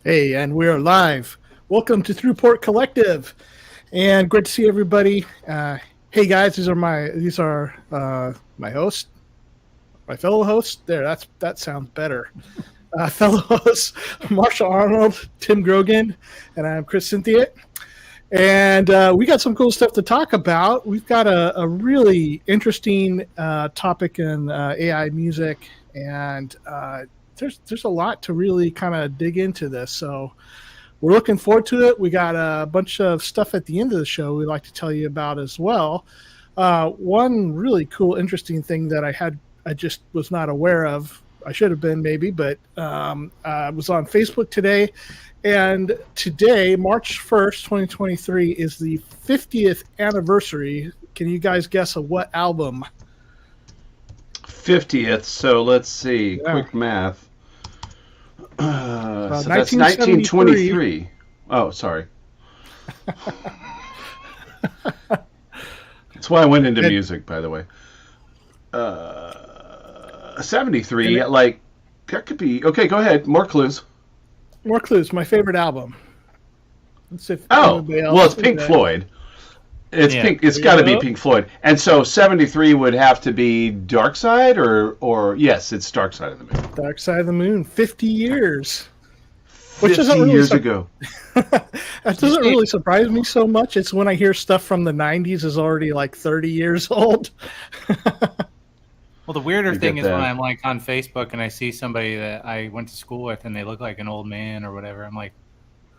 Hey, and we are live. Welcome to Thru Port Collective, and great to see everybody. Hey guys, these are my host, my fellow host. That sounds better. Fellow hosts Marshal Arnold, Tim Grogan, and I'm Cryss Smith. And we got some cool stuff to talk about. We've got a really interesting topic in AI music, and there's a lot to really kind of dig into this. So we're looking forward to it. We got a bunch of stuff at the end of the show we'd like to tell you about as well. One really cool, interesting thing that I just was not aware of. I should have been maybe, but I was on Facebook today. And today, March 1st, 2023, is the 50th anniversary. Can you guys guess of what album? 50th, so let's see. Yeah. Quick math. So that's 1923. Oh, sorry. That's why I went into music, by the way. 73, like, that could be... Okay, go ahead. More clues. More clues. My favorite album. Let's see if well, it's Pink Floyd. It's Pink. It's got to be Pink Floyd. And so 73 would have to be Dark Side, or yes, it's Dark Side of the Moon. Dark Side of the Moon. 50 years. 50 years ago. That doesn't really surprise me so much. It's when I hear stuff from the 90s is already like 30 years old. Well, the weirder thing is when I'm like on Facebook and I see somebody that I went to school with and they look like an old man or whatever. I'm like,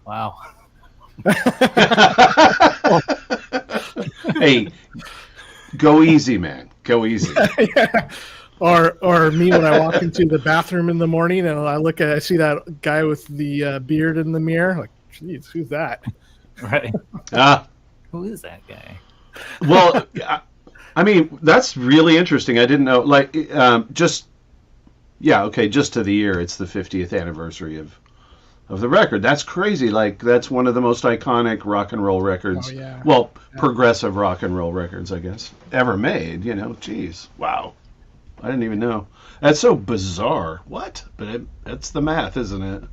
wow. Hey, go easy, man. Go easy. Yeah. Or me when I walk into the bathroom in the morning and I see that guy with the beard in the mirror. Like, geez, who's that? Right. Who is that guy? Well, I mean, that's really interesting. I didn't know. Like, just to the year, it's the 50th anniversary of the record. That's crazy. Like, that's one of the most iconic rock and roll records. Oh, yeah. Well, progressive rock and roll records, I guess, ever made. You know, geez, wow. I didn't even know. That's so bizarre. What? But that's the math, isn't it?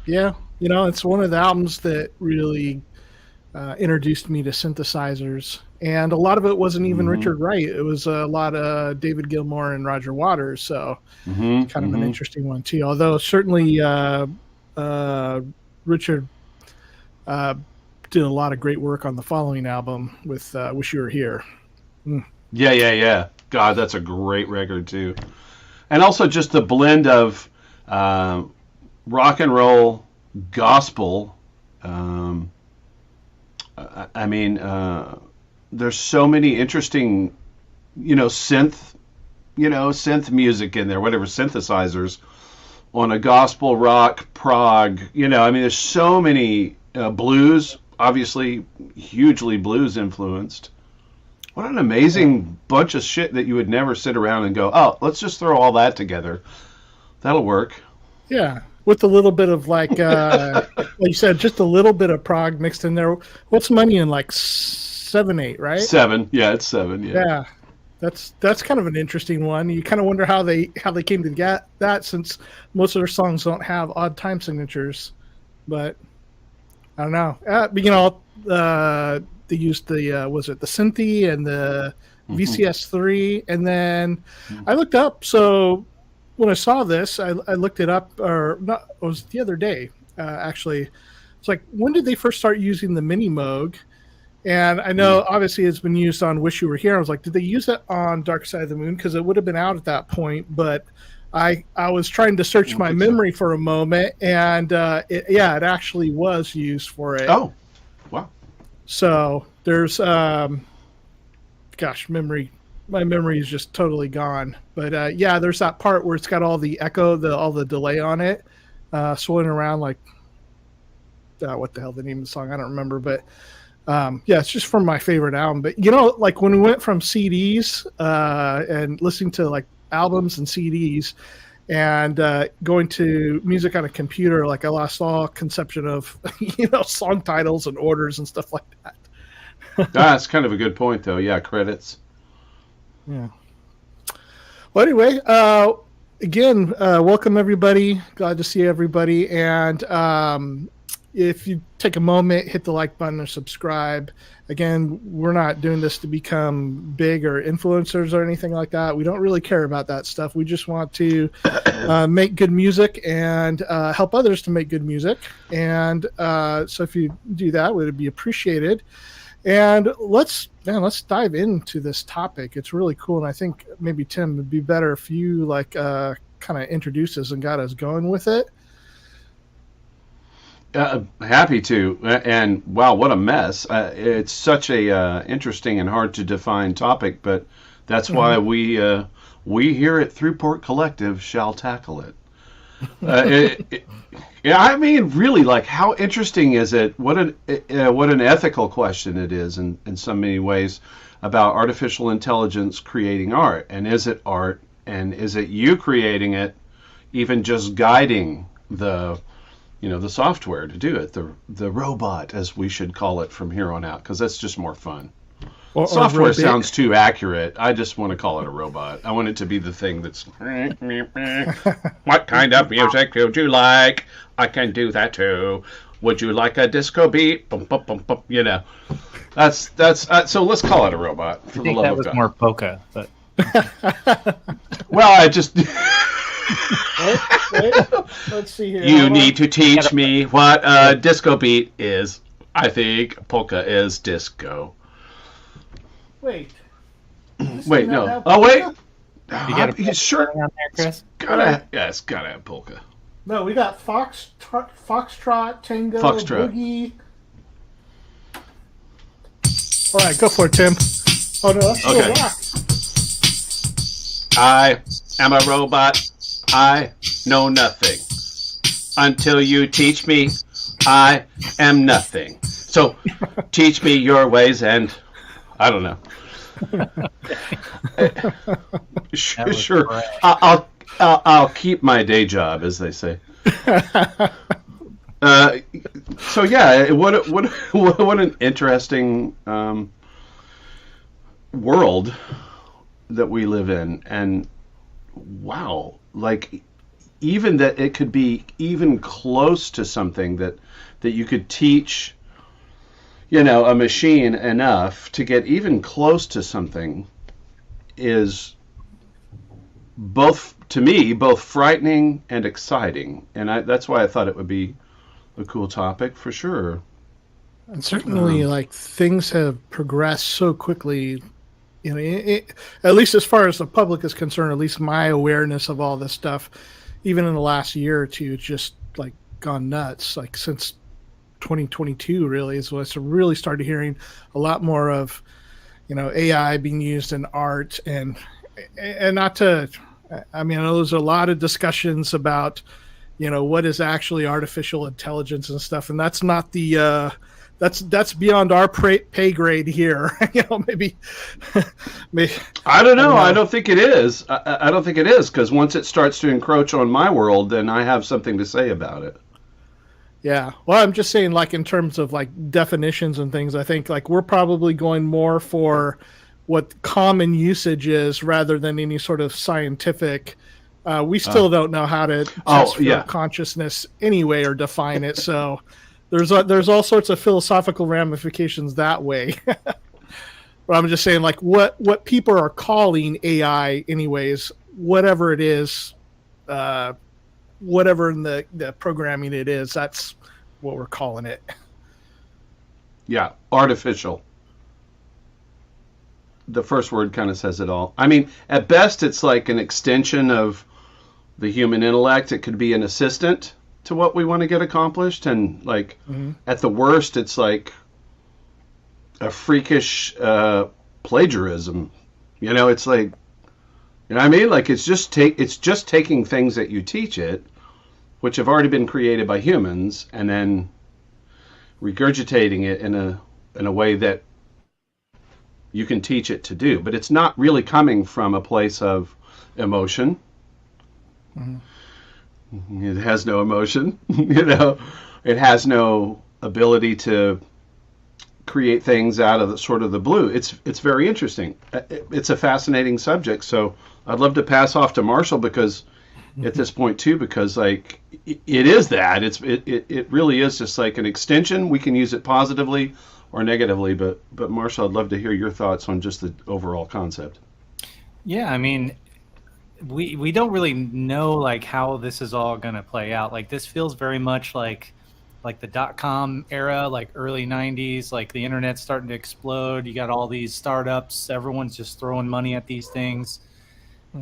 Yeah. You know, it's one of the albums that really introduced me to synthesizers. And a lot of it wasn't even Richard Wright. It was a lot of David Gilmour and Roger Waters. So kind of an interesting one, too. Although certainly Richard did a lot of great work on the following album with Wish You Were Here. Yeah. God, that's a great record, too. And also just the blend of rock and roll, gospel. I mean, there's so many interesting, synth music in there, whatever, synthesizers on a gospel, rock, prog. I mean, there's so many blues, obviously hugely blues influenced. What an amazing bunch of shit that you would never sit around and go, oh, let's just throw all that together. That'll work. Yeah, with a little bit of like you said, just a little bit of prog mixed in there. What's Money in like 7, 8, right? 7, yeah, it's 7, yeah. Yeah, that's kind of an interesting one. You kind of wonder how they came to get that, since most of their songs don't have odd time signatures. But I don't know. They used the was it the Synthy and the VCS3, and then I looked up. So when I saw this, I looked it up, or not? It was the other day, actually. It's like, when did they first start using the Mini Moog? And I know obviously it's been used on Wish You Were Here. I was like, did they use it on Dark Side of the Moon? Because it would have been out at that point. But I was trying to search my memory for a moment, and it actually was used for it. Oh, wow. So there's, my memory is just totally gone. But there's that part where it's got all the echo, all the delay on it, swirling around like, what the hell the name of the song? I don't remember. But it's just from my favorite album. But like when we went from CDs and listening to like albums and CDs, and going to music on a computer, like I lost all conception of song titles and orders and stuff like that. That's kind of a good point, though. Yeah, credits. Yeah. Well, anyway, again, welcome everybody. Glad to see everybody. And if you take a moment, hit the like button or subscribe. Again, we're not doing this to become big or influencers or anything like that. We don't really care about that stuff. We just want to make good music and help others to make good music. And so if you do that, it would be appreciated. And let's dive into this topic. It's really cool. And I think maybe Tim, would be better if you kind of introduced us and got us going with it. Happy to. And wow, what a mess. It's such a interesting and hard to define topic, but that's why we here at Thru Port Collective shall tackle it. Yeah, I mean, really, like, how interesting is it? What an ethical question it is in so many ways about artificial intelligence creating art. And is it art? And is it you creating it, even just guiding the software to do it, the robot, as we should call it from here on out, because that's just more fun. Software sounds too accurate. I just want to call it a robot. I want it to be the thing that's, what kind of music would you like? I can do that too. Would you like a disco beat? Bum, bum, bum, bum. That's so let's call it a robot. I think that was more polka, but well, I just. Wait. Let's see here. You need to teach me what a disco beat is. I think polka is disco. Wait, no. Oh, wait. you got a sure. on there, Chris? It's gotta have polka. No, we got foxtrot, tango, Foxtrot. boogie. All right, go for it, Tim. Oh no, that's still rock. I am a robot. I know nothing. Until you teach me, I am nothing. So teach me your ways, and I don't know. Sure. I'll keep my day job, as they say. So yeah, what an interesting world that we live in, and wow, like even that it could be even close to something that you could teach, a machine enough to get even close to something is both frightening and exciting. And that's why I thought it would be a cool topic for sure. And certainly, things have progressed so quickly. At least as far as the public is concerned, at least my awareness of all this stuff, even in the last year or two, it's just gone nuts. Like since 2022, really, is when I really started hearing a lot more of, AI being used in art, and not to. I mean, I know there's a lot of discussions about, what is actually artificial intelligence and stuff, and that's not the. That's beyond our pay grade here. Maybe. I don't know. I don't think it is. I don't think it is, because once it starts to encroach on my world, then I have something to say about it. Yeah. Well, I'm just saying, in terms of definitions and things, I think we're probably going more for what common usage is rather than any sort of scientific. We still don't know how to test for consciousness anyway or define it. So. There's all sorts of philosophical ramifications that way. But I'm just saying, what people are calling AI, anyways, whatever it is, whatever in the programming it is, that's what we're calling it. Yeah, artificial. The first word kind of says it all. I mean, at best, it's like an extension of the human intellect. It could be an assistant to what we want to get accomplished, and at the worst it's like a freakish plagiarism. It's like, I mean, it's just taking things that you teach it, which have already been created by humans, and then regurgitating it in a way that you can teach it to do, but it's not really coming from a place of emotion. It has no emotion, It has no ability to create things out of the blue. It's very interesting. It's a fascinating subject. So I'd love to pass off to Marshall, because at this point too, because like it is that it really is just like an extension. We can use it positively or negatively, but Marshall, I'd love to hear your thoughts on just the overall concept. Yeah, I mean, we don't really know like how this is all going to play out. Like this feels very much like the .com era, like early 90s, like the internet's starting to explode. You got all these startups, everyone's just throwing money at these things.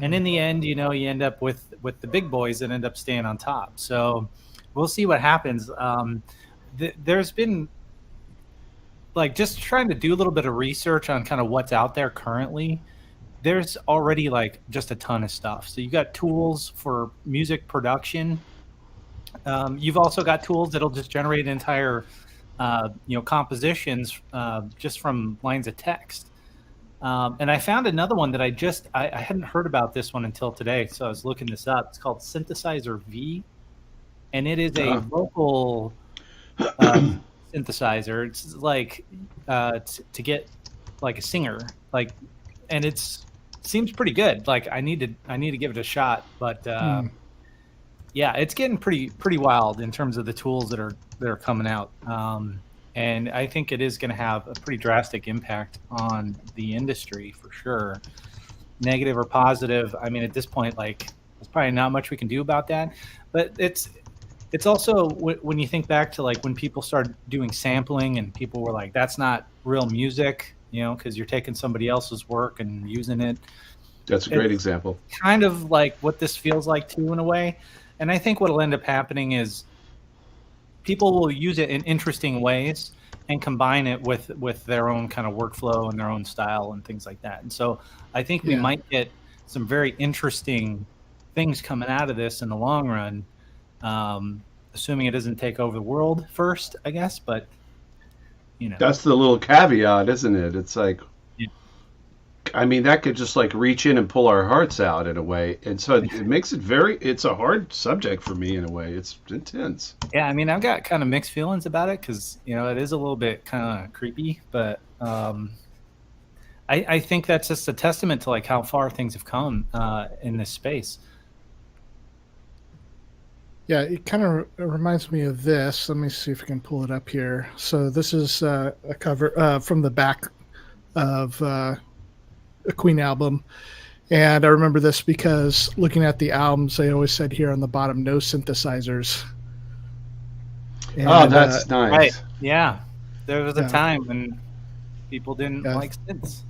And in the end, you end up with the big boys that end up staying on top. So we'll see what happens. There's been like just trying to do a little bit of research on kind of what's out there currently. There's already like just a ton of stuff. So you got tools for music production. You've also got tools that'll just generate entire, compositions just from lines of text. And I found another one that I hadn't heard about this one until today, so I was looking this up. It's called Synthesizer V, and it is a vocal synthesizer. It's like to get like a singer, like, and seems pretty good. Like I need to give it a shot, but yeah, it's getting pretty wild in terms of the tools that are coming out. And I think it is going to have a pretty drastic impact on the industry for sure. Negative or positive, I mean, at this point, like, there's probably not much we can do about that. But it's also, when you think back to, like, when people started doing sampling and people were like, that's not real music, because you're taking somebody else's work and using it. That's a great example. Kind of like what this feels like, too, in a way. And I think what will end up happening is people will use it in interesting ways and combine it with their own kind of workflow and their own style and things like that. And so I think we might get some very interesting things coming out of this in the long run, assuming it doesn't take over the world first, I guess. But, That's the little caveat, isn't it? It's like, I mean, that could just like reach in and pull our hearts out in a way. And so it makes it it's a hard subject for me in a way. It's intense. Yeah, I mean, I've got kind of mixed feelings about it because, it is a little bit kind of creepy. But I think that's just a testament to like how far things have come in this space. Yeah, it kind of reminds me of this. Let me see if I can pull it up here. So this is a cover from the back of a Queen album, and I remember this because looking at the albums, they always said here on the bottom, no synthesizers. And, that's nice. Right. Yeah, there was a time when people didn't like synths.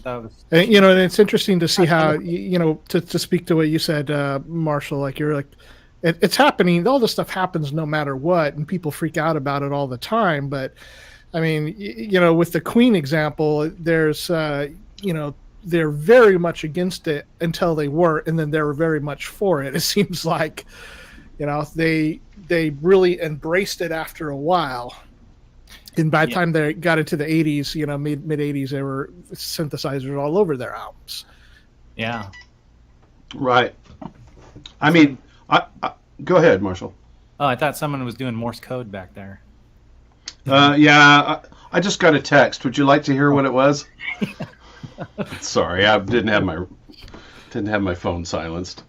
And it's interesting to see how to speak to what you said, Marshall. Like you're like, it's happening. All this stuff happens no matter what, and people freak out about it all the time. But I mean, with the Queen example, there's they're very much against it until they weren't, and then they were very much for it. It seems like, they really embraced it after a while. And by the time they got into the 80s, mid 80s, there were synthesizers all over their albums. Yeah. Right. I mean, I go ahead, Marshall. Oh, I thought someone was doing Morse code back there. Yeah, I just got a text. Would you like to hear what it was? Sorry, I didn't have my phone silenced.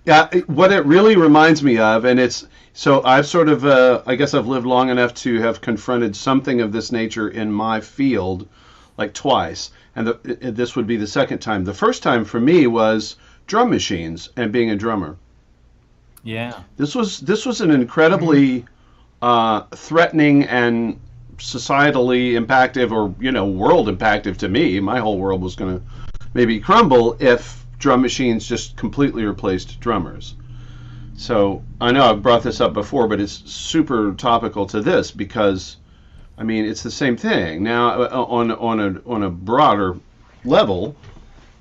Yeah, what it really reminds me of, and it's so I've sort of I guess I've lived long enough to have confronted something of this nature in my field, like twice, and this would be the second time. The first time for me was drum machines and being a drummer. Yeah, this was an incredibly threatening and societally impactive, or world impactive to me. My whole world was going to maybe crumble if drum machines just completely replaced drummers. So I know I've brought this up before, but it's super topical to this because, I mean, it's the same thing now on a broader level.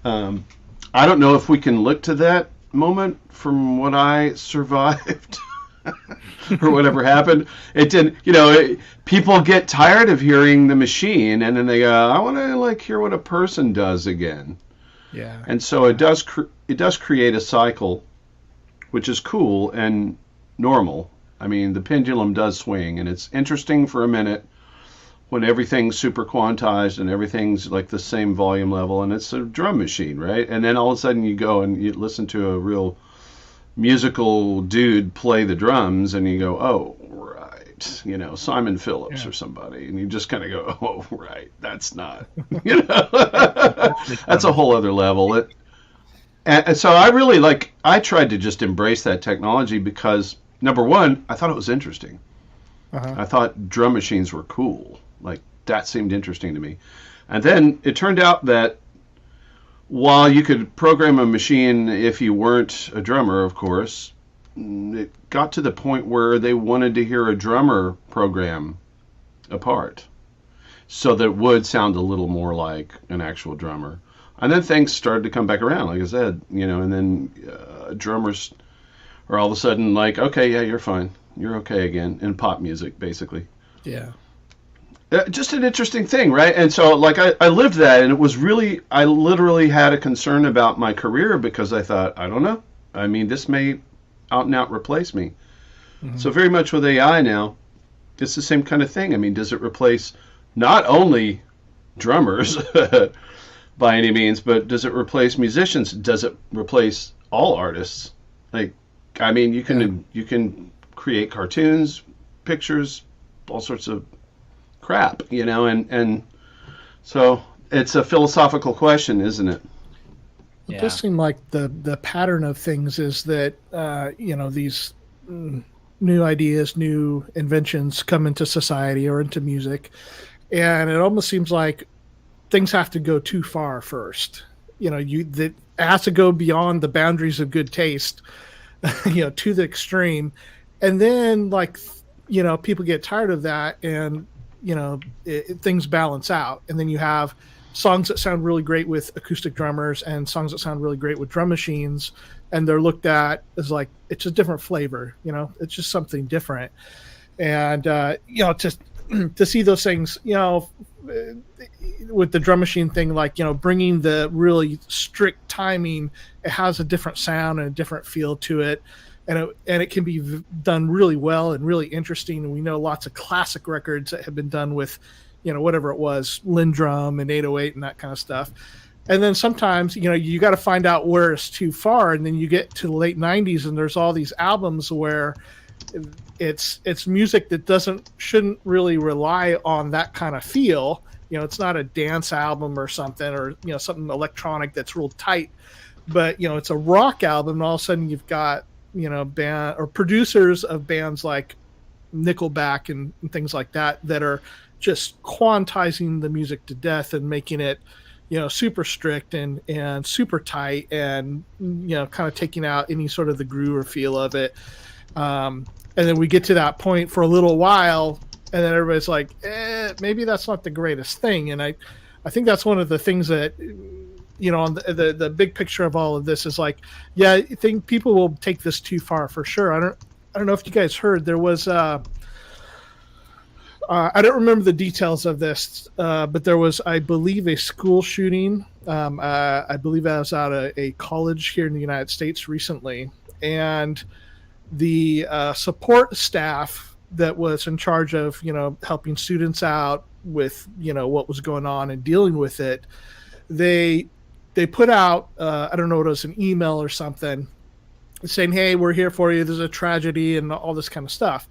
I don't know if we can look to that moment from what I survived. Or whatever happened. It didn't, people get tired of hearing the machine, and then they go, I want to hear what a person does again. Yeah. And so it does create a cycle, which is cool and normal. I mean, the pendulum does swing, and it's interesting for a minute, when everything's super quantized and everything's like the same volume level and it's a drum machine, right? And then all of a sudden you go and you listen to a real musical dude play the drums and you go, oh, right, you know, Simon Phillips or somebody, and you just kind of go, oh, right, that's not, you know, that's a whole other level. And so I really I tried to just embrace that technology because, number one, I thought it was interesting. I thought drum machines were cool. Like, that seemed interesting to me. And then it turned out that while you could program a machine if you weren't a drummer, of course, it got to the point where they wanted to hear a drummer program a part so that it would sound a little more like an actual drummer. And then things started to come back around, like I said, you know, and then drummers are all of a sudden like, okay, yeah, you're fine. You're okay again, in pop music, basically. Yeah. Just an interesting thing, right? And so, like, I lived that, and it was really, I literally had a concern about my career because I thought, I don't know. I mean, this may out and out replace me. So very much with AI now, it's the same kind of thing. I mean, does it replace not only drummers by any means, but does it replace musicians? Does it replace all artists? Like, I mean, you can create cartoons, pictures, all sorts of crap, you know, and so it's a philosophical question, isn't it? It does seem like the pattern of things is that you know, these new ideas, new inventions come into society or into music, and it almost seems like things have to go too far first. You know, that has to go beyond the boundaries of good taste, you know, to the extreme, and then, like, you know, people get tired of that, and you know, things balance out, and then you have songs that sound really great with acoustic drummers and songs that sound really great with drum machines, and they're looked at as like, it's a different flavor, you know, it's just something different. And you know, to see those things, you know, with the drum machine thing, like, you know, bringing the really strict timing, it has a different sound and a different feel to it. And it can be done really well and really interesting. And we know lots of classic records that have been done with, you know, whatever it was, Lindrum and 808 and that kind of stuff. And then sometimes, you know, you got to find out where it's too far. And then you get to the late 90s and there's all these albums where it's music that shouldn't really rely on that kind of feel. You know, it's not a dance album or something, or, you know, something electronic that's real tight. But, you know, it's a rock album, and all of a sudden you've got, you know, band or producers of bands like Nickelback and things like that are just quantizing the music to death and making it, you know, super strict and super tight, and, you know, kind of taking out any sort of the groove or feel of it. And then we get to that point for a little while, and then everybody's like, maybe that's not the greatest thing. And I think that's one of the things that, you know, on the big picture of all of this is like, yeah, I think people will take this too far for sure. I don't know if you guys heard, there was I don't remember the details of this, but there was, I believe, a school shooting. I believe I was at a college here in the United States recently, and the support staff that was in charge of, you know, helping students out with, you know, what was going on and dealing with it, they put out, I don't know what it was, an email or something saying, hey, we're here for you, there's a tragedy and all this kind of stuff.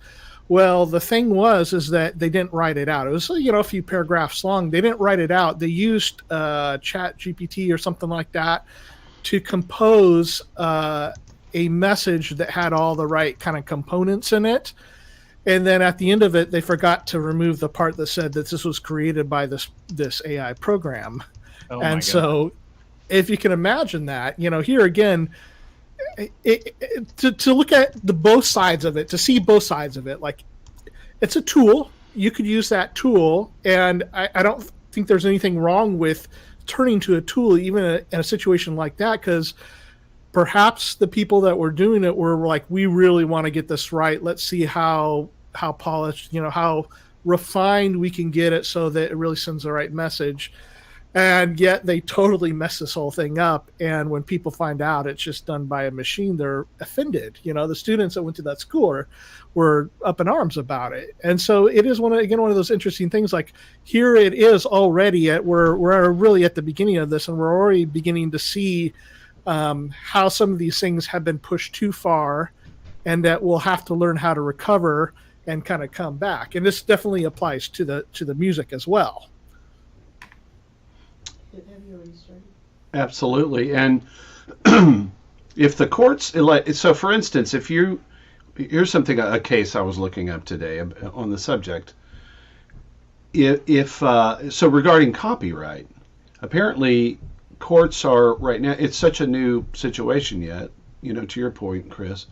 Well, the thing is that they didn't write it out. It was, you know, a few paragraphs long. They didn't write it out. They used Chat GPT or something like that to compose a message that had all the right kind of components in it. And then at the end of it, they forgot to remove the part that said that this was created by this AI program. Oh, and so if you can imagine that, you know, here again, to look at both sides of it, to see both sides of it, like, it's a tool. You could use that tool, and I don't think there's anything wrong with turning to a tool, even in a situation like that, because perhaps the people that were doing it were like, we really want to get this right. Let's see how polished, you know, how refined we can get it so that it really sends the right message. And yet they totally mess this whole thing up. And when people find out it's just done by a machine, they're offended. The students that went to that school were up in arms about it. And so it is one of those interesting things. Like here it is already we're really at the beginning of this, and we're already beginning to see how some of these things have been pushed too far, and that we'll have to learn how to recover and kind of come back. And this definitely applies to the music as well. Absolutely. And if the courts, so for instance, here's a case I was looking up today on the subject. So regarding copyright, apparently courts are right now, it's such a new situation yet, to your point, Cryss,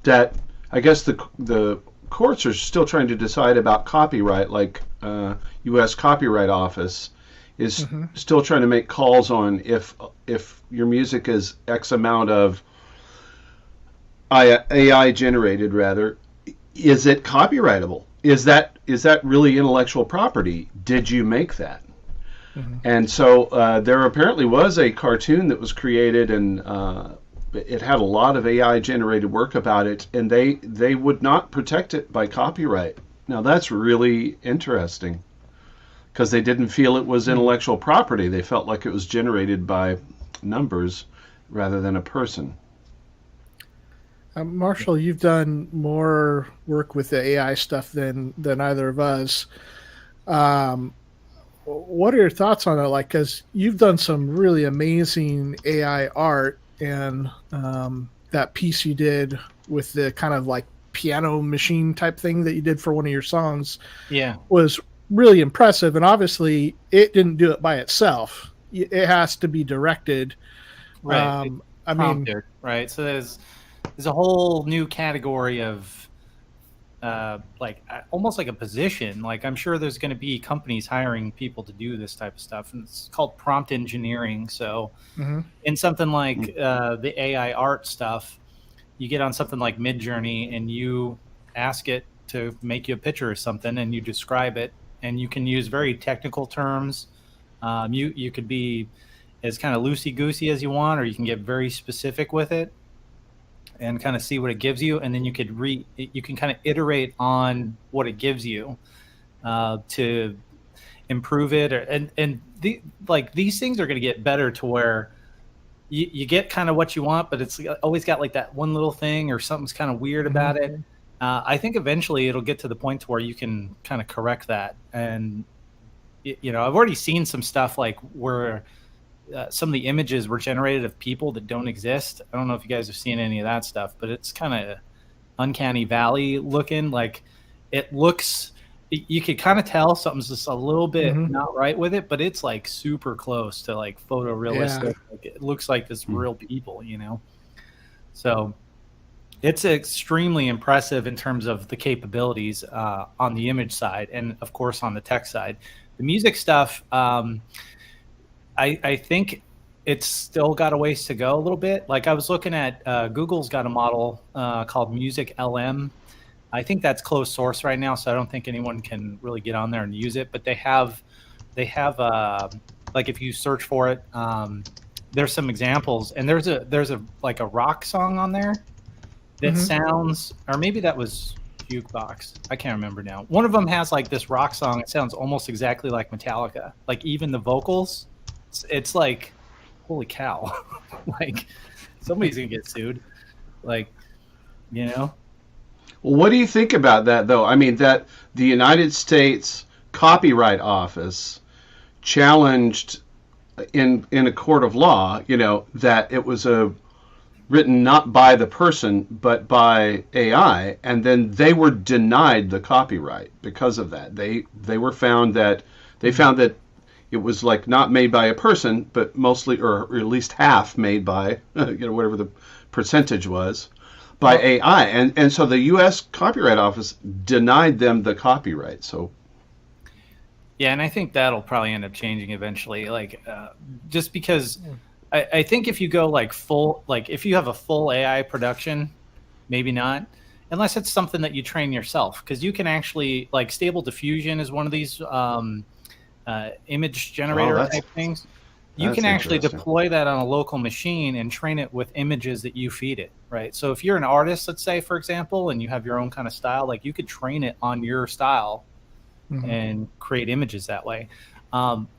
that I guess the courts are still trying to decide about copyright, like U.S. Copyright Office is still trying to make calls on if your music is X amount of AI generated, rather, is it copyrightable? Is that really intellectual property? Did you make that? And so there apparently was a cartoon that was created, and it had a lot of AI generated work about it, and they would not protect it by copyright. Now that's really interesting, because they didn't feel it was intellectual property. They felt like it was generated by numbers rather than a person. Marshall, you've done more work with the AI stuff than either of us. What are your thoughts on it? Like, because you've done some really amazing AI art, and that piece you did with the kind of like piano machine type thing that you did for one of your songs, was really impressive. And obviously it didn't do it by itself. It has to be directed. Right. Right. So there's a whole new category of almost like a position. Like I'm sure there's going to be companies hiring people to do this type of stuff, and it's called prompt engineering. So in something like the AI art stuff, you get on something like Midjourney and you ask it to make you a picture or something, and you describe it, and you can use very technical terms. You could be as kind of loosey-goosey as you want, or you can get very specific with it and kind of see what it gives you, and then you can kind of iterate on what it gives you to improve it. These things are going to get better to where you get kind of what you want, but it's always got like that one little thing or something's kind of weird about it. I think eventually it'll get to the point to where you can kind of correct that. And I've already seen some stuff like where some of the images were generated of people that don't exist. I don't know if you guys have seen any of that stuff, but it's kind of uncanny valley looking. Like it looks, you could kind of tell something's just a little bit not right with it, but it's like super close to like photorealistic. Yeah. Like, it looks like this real people, So it's extremely impressive in terms of the capabilities on the image side, and of course on the tech side. The music stuff, I think it's still got a ways to go a little bit. Like I was looking at Google's got a model called Music LM. I think that's closed source right now, so I don't think anyone can really get on there and use it. But they have like if you search for it, there's some examples, and there's a like a rock song on there that sounds, or maybe that was Jukebox. I can't remember now. One of them has like this rock song. It sounds almost exactly like Metallica. Like even the vocals. It's like, holy cow. Like somebody's gonna get sued. Like, Well, what do you think about that, though? I mean, that the United States Copyright Office challenged in a court of law, that it was written not by the person but by AI, and then they were denied the copyright because of that. They found that it was like not made by a person, but mostly, or at least half made by, whatever the percentage was, by AI. And so the U.S. Copyright Office denied them the copyright. So. Yeah, and I think that'll probably end up changing eventually. Like, just because I think if you go like full, like if you have a full AI production, maybe not, unless it's something that you train yourself, because you can actually, like Stable Diffusion is one of these image generator type things. You That's can actually interesting. deploy that on a local machine and train it with images that you feed it, right? So if you're an artist, let's say, for example, and you have your own kind of style, like you could train it on your style and create images that way.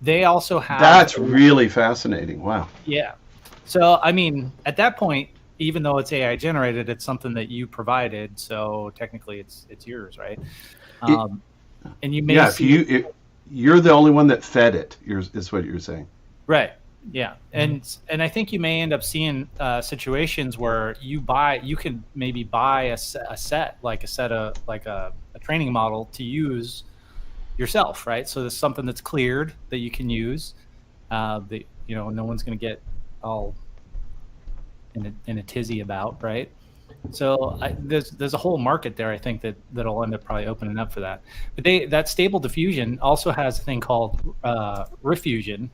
They also have... That's really fascinating. Wow. Yeah. So, I mean, at that point, even though it's AI generated, it's something that you provided. So technically it's yours, right? And you may if you're the only one that fed it, is what you're saying. Right. Yeah. And I think you may end up seeing situations where you can maybe buy a set of a training model to use yourself, right? So there's something that's cleared that you can use that, no one's going to get all in a tizzy about, right? So there's a whole market there, I think, that'll end up probably opening up for that. But that Stable Diffusion also has a thing called Refusion,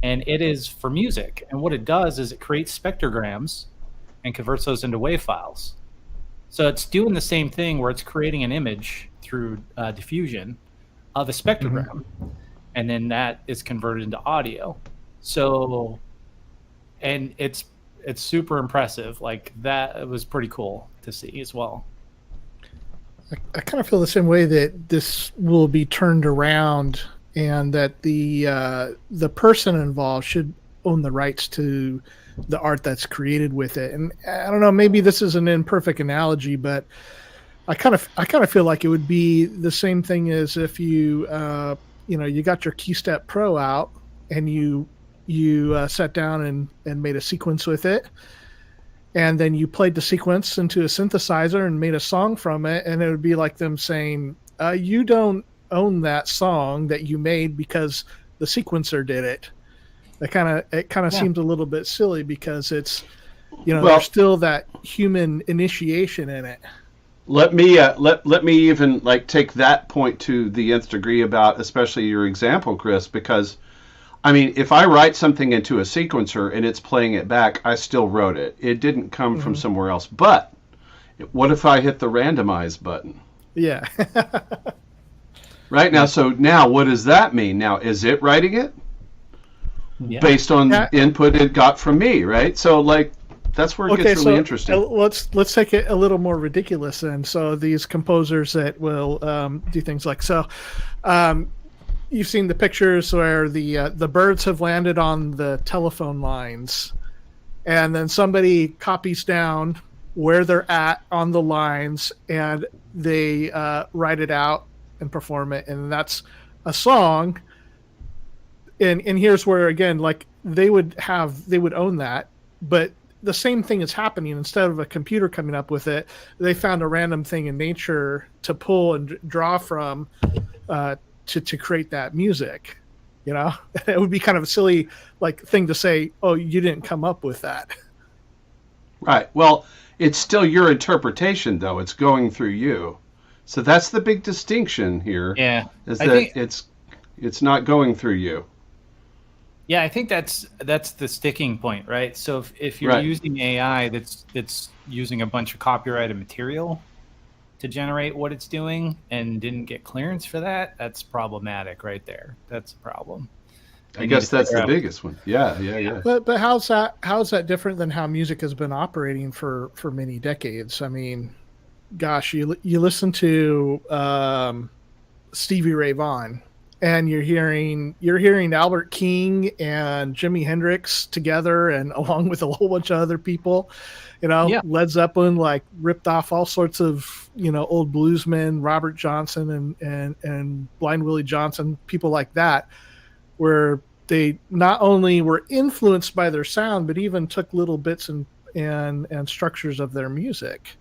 and it is for music. And what it does is it creates spectrograms and converts those into WAV files. So it's doing the same thing where it's creating an image through diffusion of a spectrogram, and then that is converted into audio. So, and it's super impressive. Like that was pretty cool to see as well. I kind of feel the same way, that this will be turned around, and that the person involved should own the rights to the art that's created with it. And I don't know, maybe this is an imperfect analogy, but I kind of feel like it would be the same thing as if you you got your KeyStep Pro out and you sat down and made a sequence with it, and then you played the sequence into a synthesizer and made a song from it, and it would be like them saying, you don't own that song that you made because the sequencer did it. It kind of seems a little bit silly, because it's there's still that human initiation in it. Let me even take that point to the nth degree about especially your example, Cryss, because I mean, if I write something into a sequencer and it's playing it back, I still wrote it. It didn't come from somewhere else. But what if I hit the randomize button? Yeah. Right now, so now what does that mean? Now, is it writing it based on the input it got from me, right? So that's where it gets really interesting. Let's take it a little more ridiculous then. So these composers that will do things like so. You've seen the pictures where the birds have landed on the telephone lines, and then somebody copies down where they're at on the lines, and they write it out and perform it, and that's a song. And here's where, again, they would own that, but the same thing is happening. Instead of a computer coming up with it, they found a random thing in nature to pull and draw from to create that music. It would be kind of a silly thing to say, oh, you didn't come up with that. Right. Well, it's still your interpretation, though. It's going through you. So that's the big distinction here. Yeah. Is that it's not going through you. Yeah, I think that's the sticking point, right? So if you're using AI that's using a bunch of copyrighted material to generate what it's doing and didn't get clearance for that, that's problematic right there. That's a problem. I guess that's the biggest one. Yeah. But how's that different than how music has been operating for many decades? I mean, gosh, you listen to Stevie Ray Vaughan, and you're hearing Albert King and Jimi Hendrix together, and along with a whole bunch of other people. Led Zeppelin ripped off all sorts of old bluesmen, Robert Johnson and Blind Willie Johnson, people like that, where they not only were influenced by their sound, but even took little bits and structures of their music.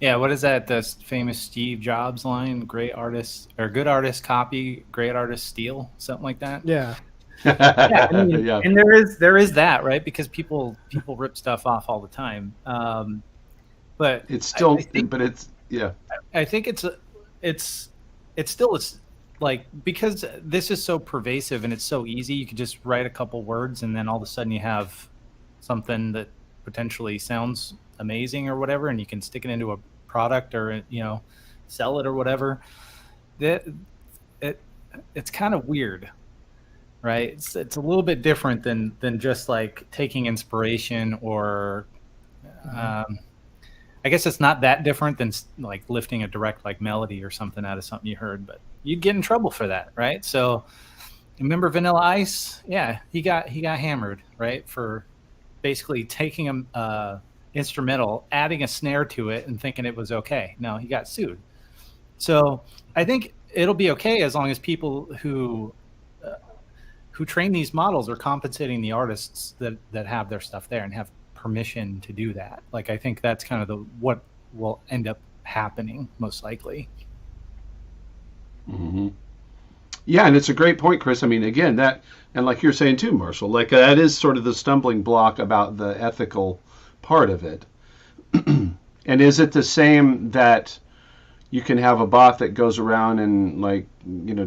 Yeah, what is that? The famous Steve Jobs line: "Great artists or good artists copy, great artists steal," something like that. Yeah. Yeah, I mean, and there is that, right? Because people rip stuff off all the time. But it's still, I think it's still because this is so pervasive and it's so easy. You could just write a couple words, and then all of a sudden you have something that potentially sounds amazing or whatever, and you can stick it into a product or sell it or whatever. It's kind of weird. right? It's a little bit different than just like taking inspiration or I guess it's not that different than like lifting a direct like melody or something out of something you heard, but you'd get in trouble for that, right? So remember Vanilla Ice? Yeah, he got hammered, right, for basically taking a instrumental, adding a snare to it, and thinking it was okay. No, he got sued. So I think it'll be okay as long as people who train these models are compensating the artists that have their stuff there and have permission to do that. Like, I think that's kind of what will end up happening most likely. Mm-hmm. Yeah, and it's a great point, Chris. I mean, again, that, and like you're saying too, Marshall, like that is sort of the stumbling block about the ethical part of it. And is it the same that you can have a bot that goes around and like,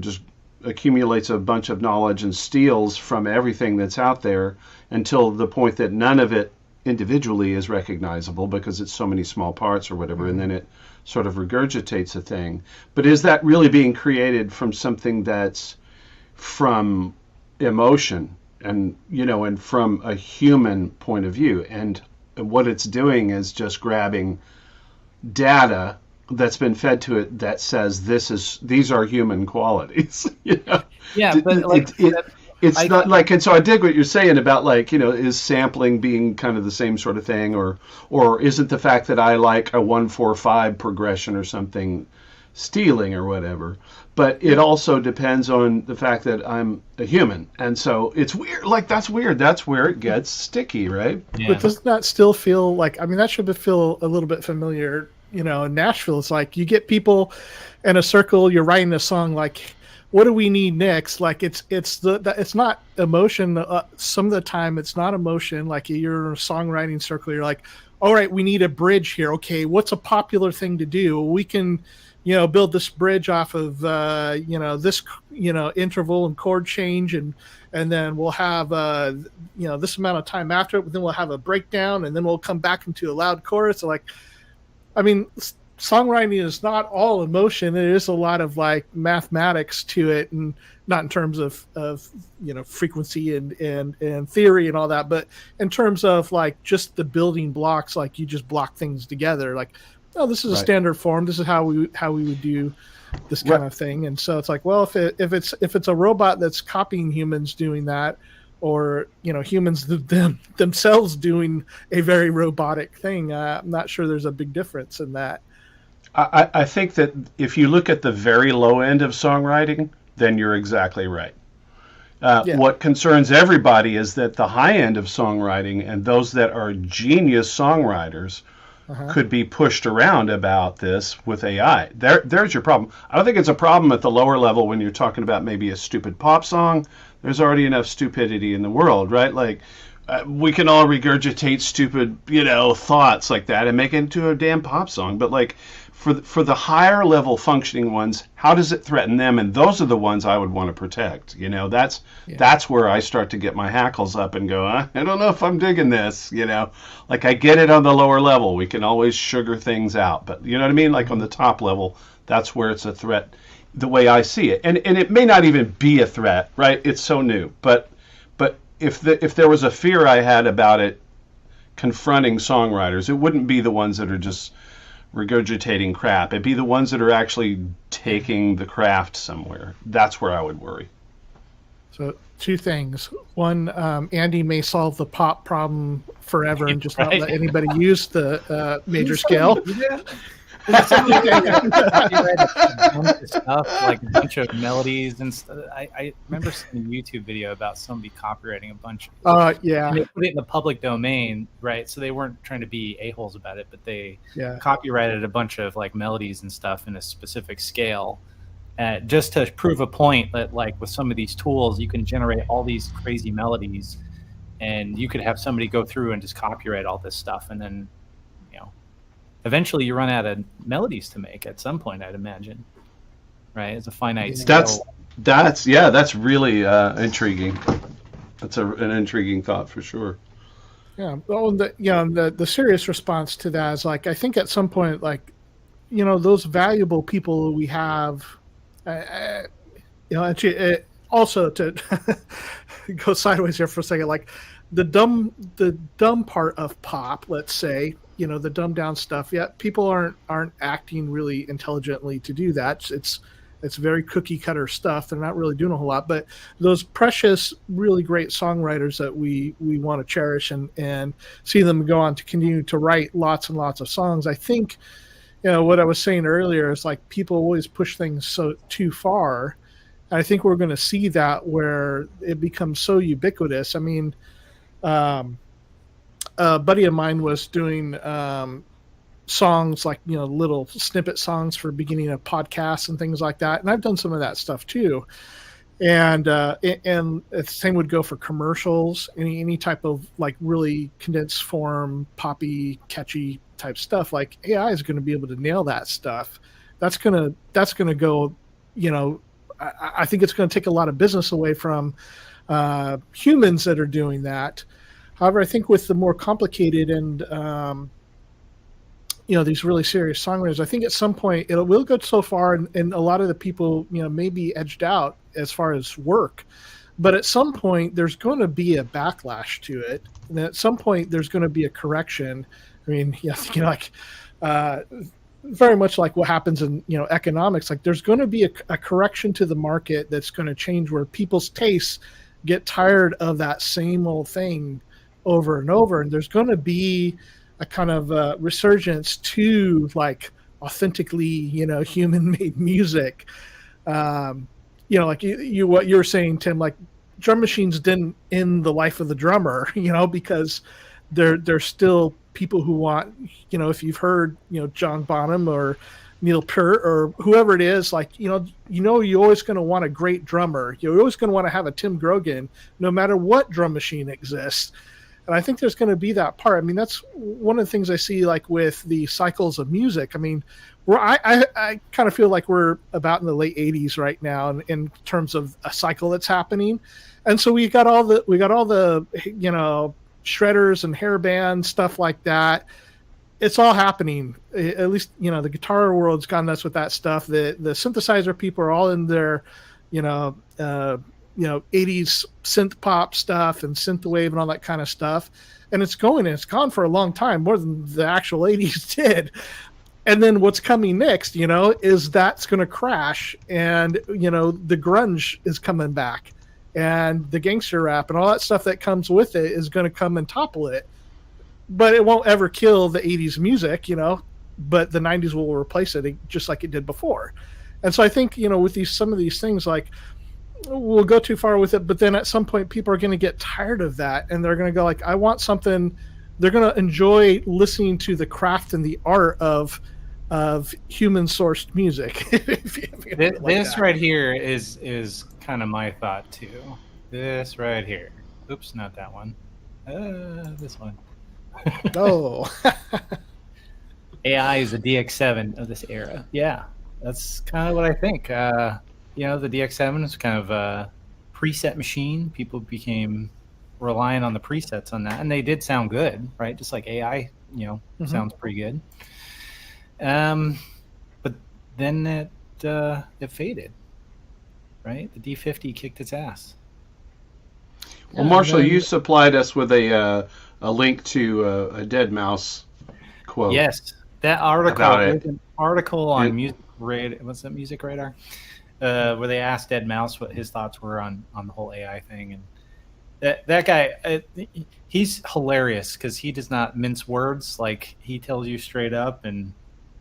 just accumulates a bunch of knowledge and steals from everything that's out there until the point that none of it individually is recognizable because it's so many small parts or whatever, and then it sort of regurgitates a thing. But is that really being created from something that's from emotion and and from a human point of view? And what it's doing is just grabbing data that's been fed to it that says these are human qualities. Yeah, but it's not like, and so I dig what you're saying about like, is sampling being kind of the same sort of thing, or isn't the fact that I like a 1-4-5 progression or something stealing or whatever? But it also depends on the fact that I'm a human, and so it's weird. Like that's weird. That's where it gets sticky, right? Yeah. But doesn't that still feel like? I mean, that should feel a little bit familiar. In Nashville, it's like you get people in a circle. You're writing a song like, what do we need next? Like it's not emotion. Some of the time it's not emotion. Like you're in a songwriting circle. You're like, all right, we need a bridge here. Okay, what's a popular thing to do? We can, build this bridge off of, this, interval and chord change, and then we'll have, this amount of time after it. But then we'll have a breakdown, and then we'll come back into a loud chorus. So like, I mean, songwriting is not all emotion. There is a lot of like mathematics to it, and not in terms of frequency and theory and all that, but in terms of like just the building blocks. Like you just block things together. Like, oh, this is a standard form. This is how we would do this kind of thing. And so it's like, well, if it's a robot that's copying humans doing that, or humans themselves doing a very robotic thing, I'm not sure there's a big difference in that. I think that if you look at the very low end of songwriting, then you're exactly right. What concerns everybody is that the high end of songwriting and those that are genius songwriters could be pushed around about this with AI. There's your problem. I don't think it's a problem at the lower level when you're talking about maybe a stupid pop song. There's already enough stupidity in the world, right? Like, we can all regurgitate stupid, thoughts like that and make it into a damn pop song. But like, for the higher level functioning ones, how does it threaten them? And those are the ones I would want to protect. That's where I start to get my hackles up and go, I don't know if I'm digging this. Like I get it on the lower level. We can always sugar things out, but you know what I mean? Like on the top level, that's where it's a threat, the way I see it. And it may not even be a threat, right? It's so new. But if there was a fear I had about it confronting songwriters, it wouldn't be the ones that are just regurgitating crap. It'd be the ones that are actually taking the craft somewhere. That's where I would worry. So two things. One, Andy may solve the pop problem forever and just not let anybody use the major scale. Stuff, like a bunch of melodies and stuff. I remember seeing a YouTube video about somebody copyrighting a bunch of yeah. And they put it in the public domain, right? So they weren't trying to be a-holes about it, but they Yeah. copyrighted a bunch of like melodies and stuff in a specific scale, just to prove a point that like with some of these tools you can generate all these crazy melodies, and you could have somebody go through and just copyright all this stuff, and then eventually you run out of melodies to make at some point, I'd imagine. Right? It's a finite scale. That's really intriguing. That's an intriguing thought for sure. Yeah. Well, the serious response to that is like, I think at some point, like, those valuable people we have, also to go sideways here for a second, like the dumb part of pop, let's say, the dumbed down stuff. Yeah, people aren't acting really intelligently to do that. It's very cookie cutter stuff. They're not really doing a whole lot. But those precious, really great songwriters that we want to cherish and see them go on to continue to write lots and lots of songs. I think, what I was saying earlier is like people always push things so too far. I think we're going to see that where it becomes so ubiquitous. I mean, a buddy of mine was doing songs like, little snippet songs for beginning of podcasts and things like that. And I've done some of that stuff too. And the same would go for commercials, any type of like really condensed form, poppy, catchy type stuff. Like AI is going to be able to nail that stuff. That's going to go, I think it's going to take a lot of business away from humans that are doing that. However, I think with the more complicated and these really serious songwriters, I think at some point it will go so far, and a lot of the people may be edged out as far as work. But at some point, there's going to be a backlash to it, and at some point, there's going to be a correction. I mean, very much like what happens in economics. Like there's going to be a correction to the market that's going to change, where people's tastes get tired of that same old thing over and over, and there's going to be a kind of resurgence to like authentically human-made music. Like you what you're saying, Tim, like drum machines didn't end the life of the drummer, because there's still people who want, if you've heard, John Bonham or Neil Peart or whoever it is, like, you're always going to want a great drummer. You're always going to want to have a Tim Grogan, no matter what drum machine exists. And I think there's going to be that part. I mean, that's one of the things I see, like with the cycles of music. I mean, I kind of feel like we're about in the late 80s right now in terms of a cycle that's happening. And so we got all the shredders and hair bands, stuff like that. It's all happening. At least, the guitar world's gone nuts with that stuff. The synthesizer people are all in their, 80s synth pop stuff and synthwave and all that kind of stuff. And it's gone for a long time, more than the actual 80s did. And then what's coming next, is that's going to crash. And, the grunge is coming back. And the gangster rap and all that stuff that comes with it is going to come and topple it. But it won't ever kill the 80s music, but the 90s will replace it just like it did before. And so I think, with some of these things, like, we'll go too far with it, but then at some point people are going to get tired of that, and they're going to go like, I want something. They're going to enjoy listening to the craft and the art of human sourced music. This right here is kind of my thought too. This right here. Oops, not that one. This one. Oh. AI is the DX7 of this era. Yeah, that's kind of what I think. The DX7 is kind of a preset machine. People became reliant on the presets on that, and they did sound good, right? Just like AI, sounds pretty good. But then it faded, right? The D50 kicked its ass. Well, Marshall, you supplied us with a link to a Dead Mouse quote. Yes, that article on Music Radar. What's that, Music Radar? Where they asked Dead Mouse what his thoughts were on the whole AI thing, and that guy, he's hilarious because he does not mince words. Like, he tells you straight up and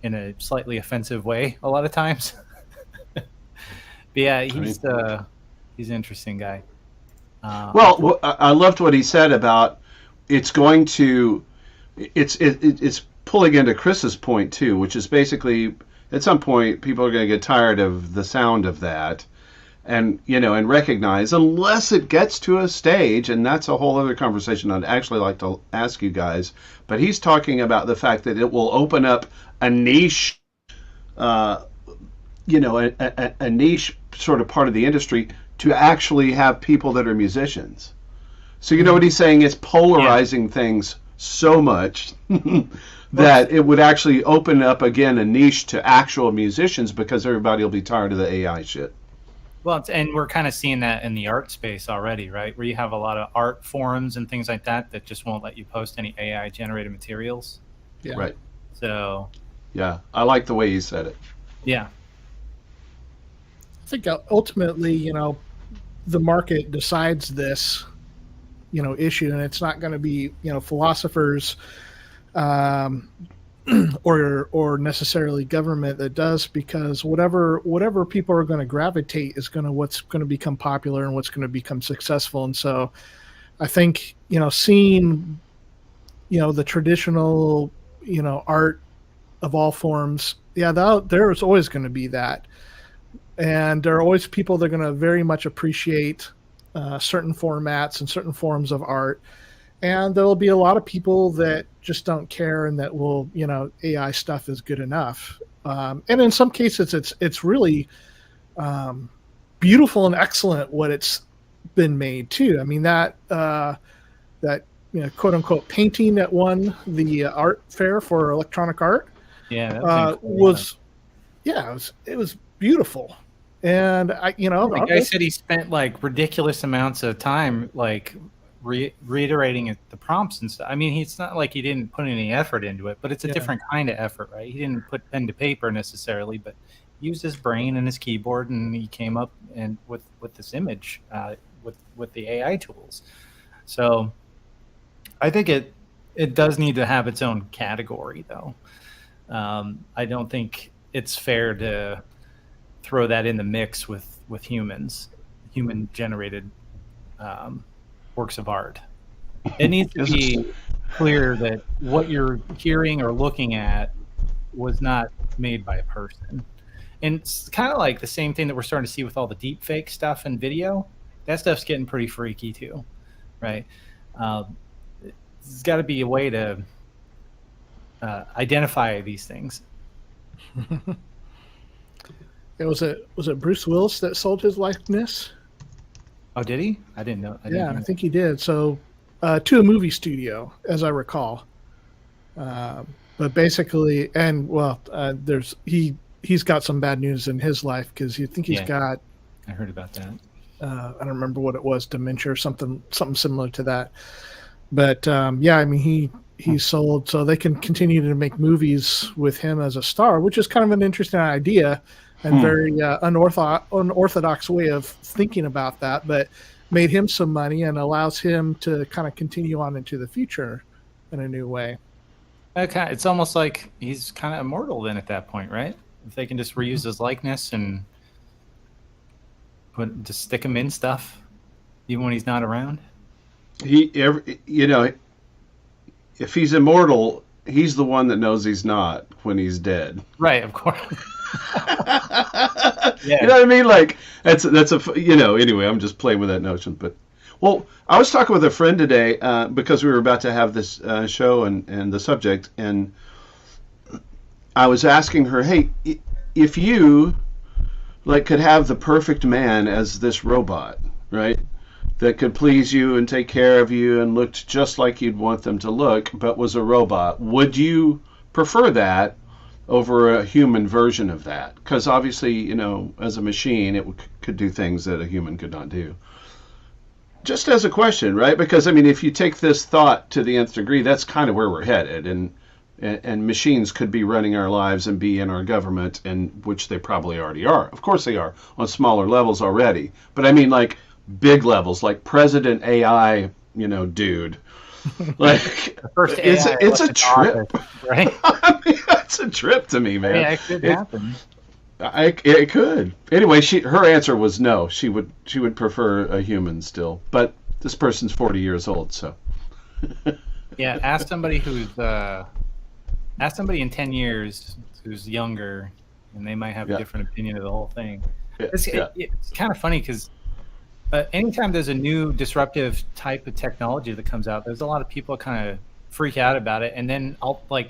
in a slightly offensive way a lot of times. But yeah, he's an interesting guy. Well, I loved what he said about it's pulling into Chris's point too, which is basically at some point people are going to get tired of the sound of that, and and recognize, unless it gets to a stage, and that's a whole other conversation I'd actually like to ask you guys. But he's talking about the fact that it will open up a niche, a niche sort of part of the industry to actually have people that are musicians. So what he's saying is polarizing things so much that it would actually open up again a niche to actual musicians, because everybody will be tired of the AI shit. Well, and we're kind of seeing that in the art space already, right? Where you have a lot of art forums and things like that that just won't let you post any AI generated materials. Yeah. Right. So, Yeah, I like the way you said it. yeah. I think ultimately, the market decides this, issue, and it's not going to be, philosophers, or necessarily government that does, because whatever people are going to gravitate is what's going to become popular and what's going to become successful. And so I think, seeing, the traditional, art of all forms, there's always going to be that. And there are always people that are going to very much appreciate certain formats and certain forms of art. And there'll be a lot of people that just don't care and that will, AI stuff is good enough. And in some cases, it's really beautiful and excellent what it's been made too. I mean, that quote unquote painting that won the art fair for electronic art, Yeah, that it was beautiful. And the guy said he spent like ridiculous amounts of time like reiterating the prompts and stuff. I mean, it's not like he didn't put any effort into it, but it's a different kind of effort, right? He didn't put pen to paper necessarily, but used his brain and his keyboard, and he came up and with this image with the AI tools. So I think it does need to have its own category, though. I don't think it's fair to throw that in the mix with human generated works of art. It needs to be clear that what you're hearing or looking at was not made by a person. And it's kind of like the same thing that we're starting to see with all the deep fake stuff and video. That stuff's getting pretty freaky too, right? There's got to be a way to identify these things. Was it Bruce Willis that sold his likeness? Oh, did he? I didn't know. I think he did. So, to a movie studio, as I recall. But basically, he's got some bad news in his life, because you think he's got. I heard about that. I don't remember what it was, dementia or something similar to that. But I mean, he sold, so they can continue to make movies with him as a star, which is kind of an interesting idea. And very unorthodox way of thinking about that, but made him some money and allows him to kind of continue on into the future in a new way. Okay, it's almost like he's kind of immortal then at that point, right? If they can just reuse his likeness and just stick him in stuff, even when he's not around. If he's immortal, he's the one that knows he's not when he's dead. Right, of course. You know what I mean? Like that's anyway, I'm just playing with that notion. But I was talking with a friend today because we were about to have this show and the subject, and I was asking her, hey, if you could have the perfect man as this robot, right, that could please you and take care of you and looked just like you'd want them to look, but was a robot, would you prefer that over a human version of that? Because obviously, as a machine, it could do things that a human could not do. Just as a question, right? Because, I mean, if you take this thought to the nth degree, that's kind of where we're headed. And machines could be running our lives and be in our government, and which they probably already are. Of course they are, on smaller levels already. But I mean, like, big levels, like President AI, dude. Like, it's a trip, right? I mean, that's a trip to me, man. Yeah, it could happen. It could. Anyway, her answer was no. She would prefer a human still, but this person's 40 years old, so. Yeah, ask somebody in 10 years who's younger, and they might have a different opinion of the whole thing. It's kind of funny because anytime there's a new disruptive type of technology that comes out, there's a lot of people kind of freak out about it, and then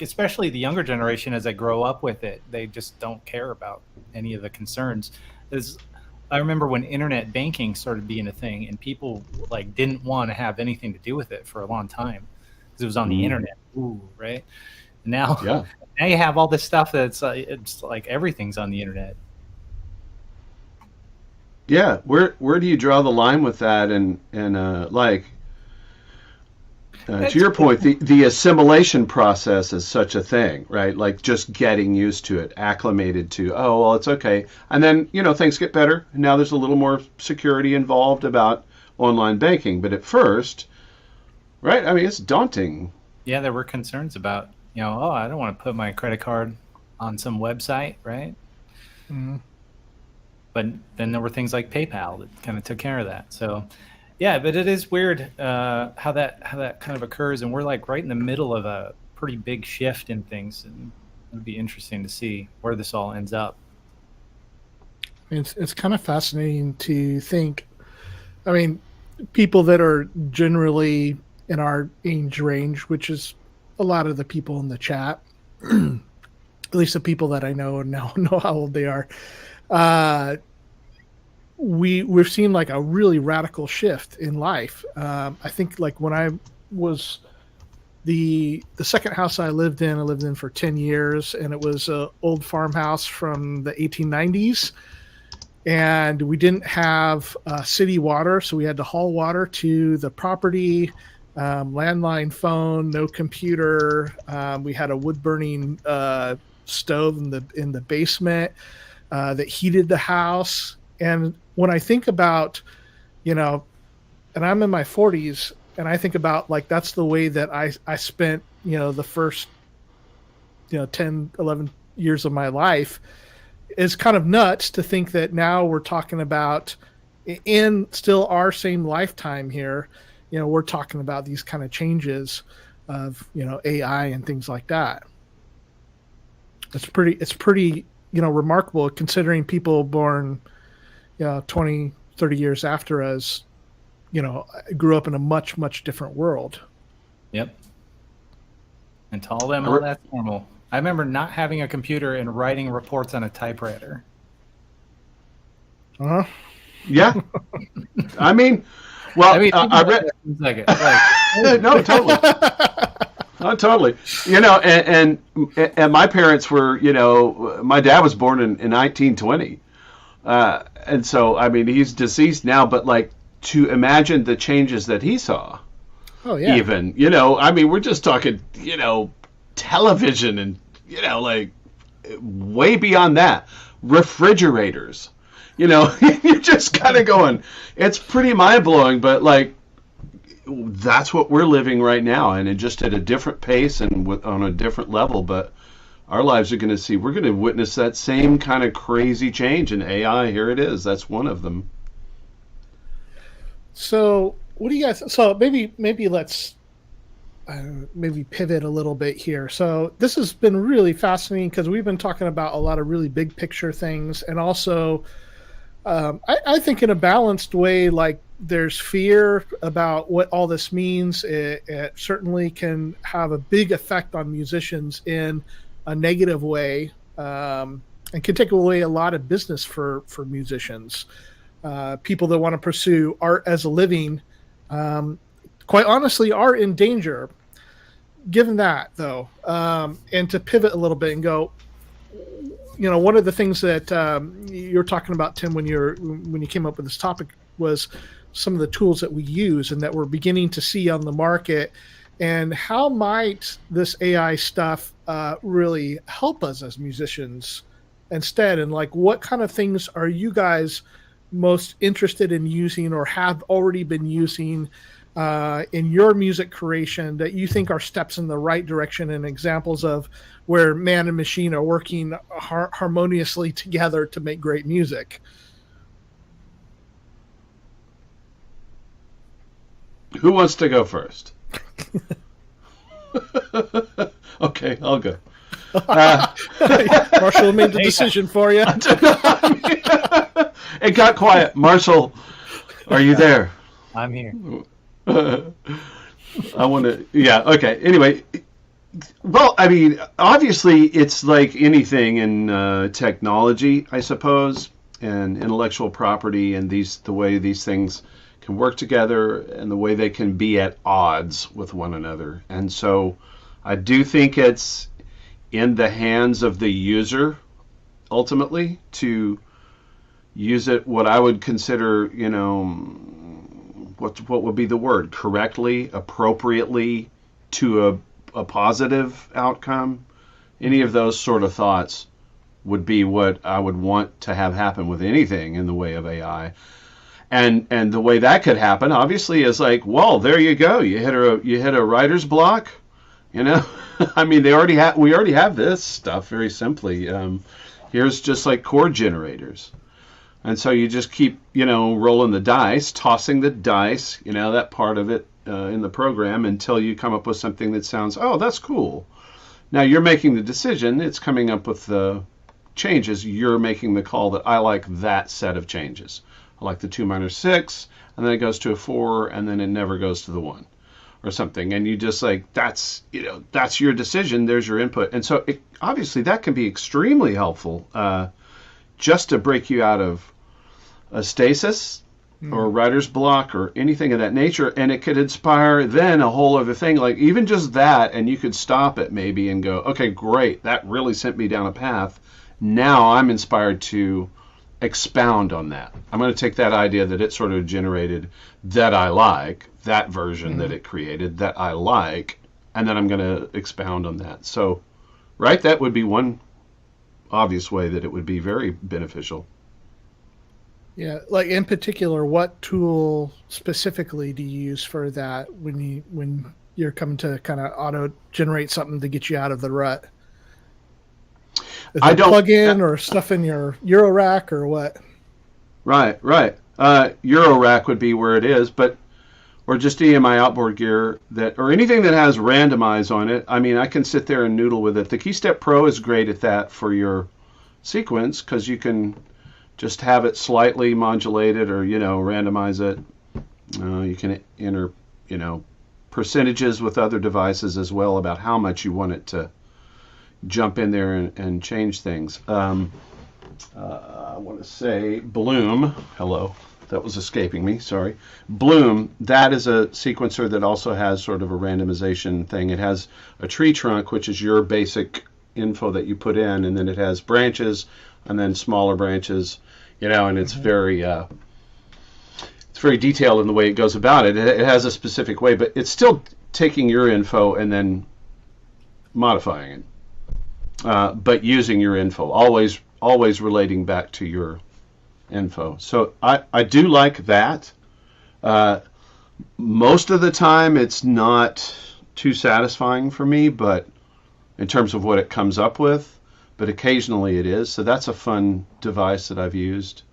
especially the younger generation, as they grow up with it, they just don't care about any of the concerns. I remember when internet banking started being a thing, and people didn't want to have anything to do with it for a long time because it was on the internet. Ooh, right? Now you have all this stuff that's it's like everything's on the internet. Yeah, where do you draw the line with that? And like to It's, your point, the assimilation process is such a thing, right? Like just getting used to it, acclimated to, oh, well, it's okay. And then, things get better. Now there's a little more security involved about online banking. But at first, right, I mean, it's daunting. yeah, there were concerns about, oh, I don't want to put my credit card on some website, right? Mhm. But then there were things like PayPal that kind of took care of that. So, yeah, but it is weird how that kind of occurs, and we're like right in the middle of a pretty big shift in things, and it'd be interesting to see where this all ends up. It's kind of fascinating to think. I mean, people that are generally in our age range, which is a lot of the people in the chat, at least the people that I know and now know how old they are. We've seen like a really radical shift in life. I think like when I was the second house I lived in for 10 years, and it was an old farmhouse from the 1890s. And we didn't have city water, so we had to haul water to the property, landline phone, no computer. We had a wood burning stove in the basement that heated the house. And when I think about, and I'm in my 40s, and I think about like that's the way that I spent, the first, 10, 11 years of my life. It's kind of nuts to think that now we're talking about in still our same lifetime here, we're talking about these kind of changes of, AI and things like that. It's pretty, remarkable considering people born, 20, 30 years after us, grew up in a much, much different world. Yep. And to all them, all that's normal. I remember not having a computer and writing reports on a typewriter. Uh-huh. Yeah. I mean, well, I read. No, totally. Not totally. And my parents were, my dad was born in 1920. And so, I mean, he's deceased now, but like to imagine the changes that he saw. Oh, yeah. Even, I mean, we're just talking, television and, like way beyond that. Refrigerators. You're just kind of going, it's pretty mind-blowing, but like that's what we're living right now, and it just at a different pace and on a different level. But our lives are going to we're going to witness that same kind of crazy change in AI. Here it is. That's one of them. So what do you guys, so maybe let's maybe pivot a little bit here. So this has been really fascinating because we've been talking about a lot of really big picture things, and also I think in a balanced way, like there's fear about what all this means. It certainly can have a big effect on musicians in a negative way, and can take away a lot of business for musicians. People that want to pursue art as a living, quite honestly, are in danger. Given that, though, and to pivot a little bit and go, one of the things that you're talking about, Tim, when you came up with this topic, was some of the tools that we use and that we're beginning to see on the market, and how might this AI stuff really help us as musicians instead? And like, what kind of things are you guys most interested in using or have already been using in your music creation that you think are steps in the right direction and examples of where man and machine are working harmoniously together to make great music? Who wants to go first? Okay, I'll go. Marshall made the decision for you. It got quiet. Marshall, are you there? I'm here. I want to, yeah, okay. Anyway, well, I mean, obviously it's like anything in technology, I suppose, and intellectual property, and the way these things can work together and the way they can be at odds with one another. And so I do think it's in the hands of the user ultimately to use it what I would consider, what would be the word? Correctly, appropriately, to a positive outcome. Any of those sort of thoughts would be what I would want to have happen with anything in the way of AI. And the way that could happen, obviously, is like, well, there you go. You hit a writer's block. I mean, we already have this stuff very simply. Here's just like chord generators. And so you just keep, rolling the dice, tossing the dice, that part of it in the program until you come up with something that sounds, oh, that's cool. Now you're making the decision. It's coming up with the changes. You're making the call that I like that set of changes. I like the 2 minor 6, and then it goes to a 4, and then it never goes to the 1 or something. And you just like, that's your decision. There's your input. And so obviously that can be extremely helpful just to break you out of a stasis or writer's block or anything of that nature, and it could inspire then a whole other thing, like even just that, and you could stop it maybe and go, okay, great, that really sent me down a path. Now I'm inspired to expound on that. I'm going to take that idea that it sort of generated that I like, that version that it created that I like, and then I'm going to expound on that. So, right, that would be one obvious way that it would be very beneficial. Yeah, like in particular, what tool specifically do you use for that when you're coming to kind of auto generate something to get you out of the rut? Is it plug in or stuff in your Eurorack or what? Right. Eurorack would be where it is, or just EMI outboard gear or anything that has randomize on it. I mean, I can sit there and noodle with it. The KeyStep Pro is great at that for your sequence because you can just have it slightly modulated or, randomize it. You can enter, percentages with other devices as well about how much you want it to jump in there and change things. I want to say Bloom. Hello. That was escaping me. Sorry. Bloom, that is a sequencer that also has sort of a randomization thing. It has a tree trunk, which is your basic info that you put in, and then it has branches and then smaller branches, and it's very detailed in the way it goes about it. It has a specific way, but it's still taking your info and then modifying it, but using your info, always relating back to your info. So I do like that. Most of the time it's not too satisfying for me, but in terms of what it comes up with, but occasionally it is. So that's a fun device that I've used.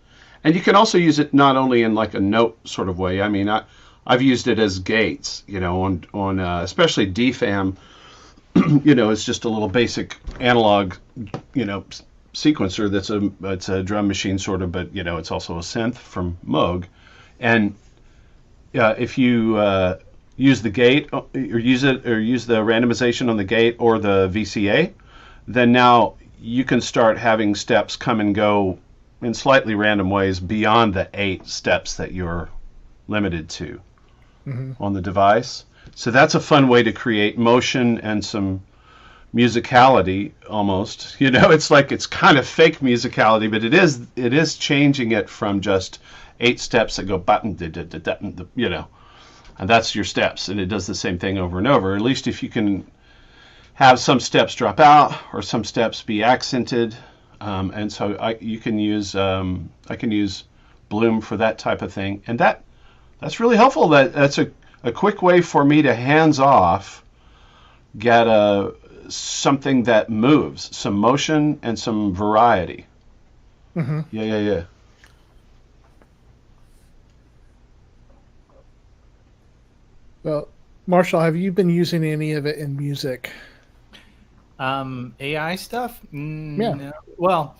And you can also use it not only in like a note sort of way. I mean, I've used it as gates, on especially DFAM, it's just a little basic analog, sequencer it's a drum machine sort of, but it's also a synth from Moog. And if you use the gate or use the randomization on the gate or the VCA, then now you can start having steps come and go in slightly random ways beyond the 8 steps that you're limited to on the device. So that's a fun way to create motion and some musicality almost. It's like it's kind of fake musicality, but it is changing it from just 8 steps that go button, and that's your steps, and it does the same thing over and over. At least if you can have some steps drop out or some steps be accented, and so I can use Bloom for that type of thing, and that's really helpful. That's a quick way for me to hands off get something that moves, some motion and some variety. Yeah. Well, Marshall, have you been using any of it in music? AI stuff? Yeah. No. Well,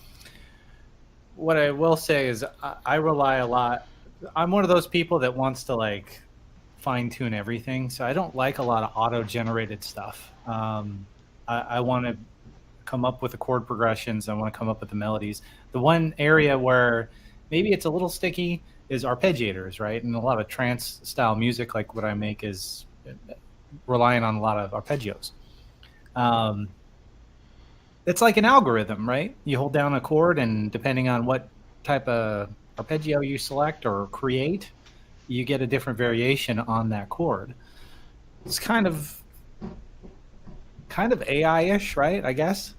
what I will say is I rely a lot. I'm one of those people that wants to like fine tune everything. So I don't like a lot of auto generated stuff. I want to come up with the chord progressions. I want to come up with the melodies. The one area where maybe it's a little sticky is arpeggiators, right? And a lot of trance style music, like what I make, is relying on a lot of arpeggios. It's like an algorithm, right? You hold down a chord, and depending on what type of arpeggio you select or create, you get a different variation on that chord. It's kind of AI-ish, right? I guess.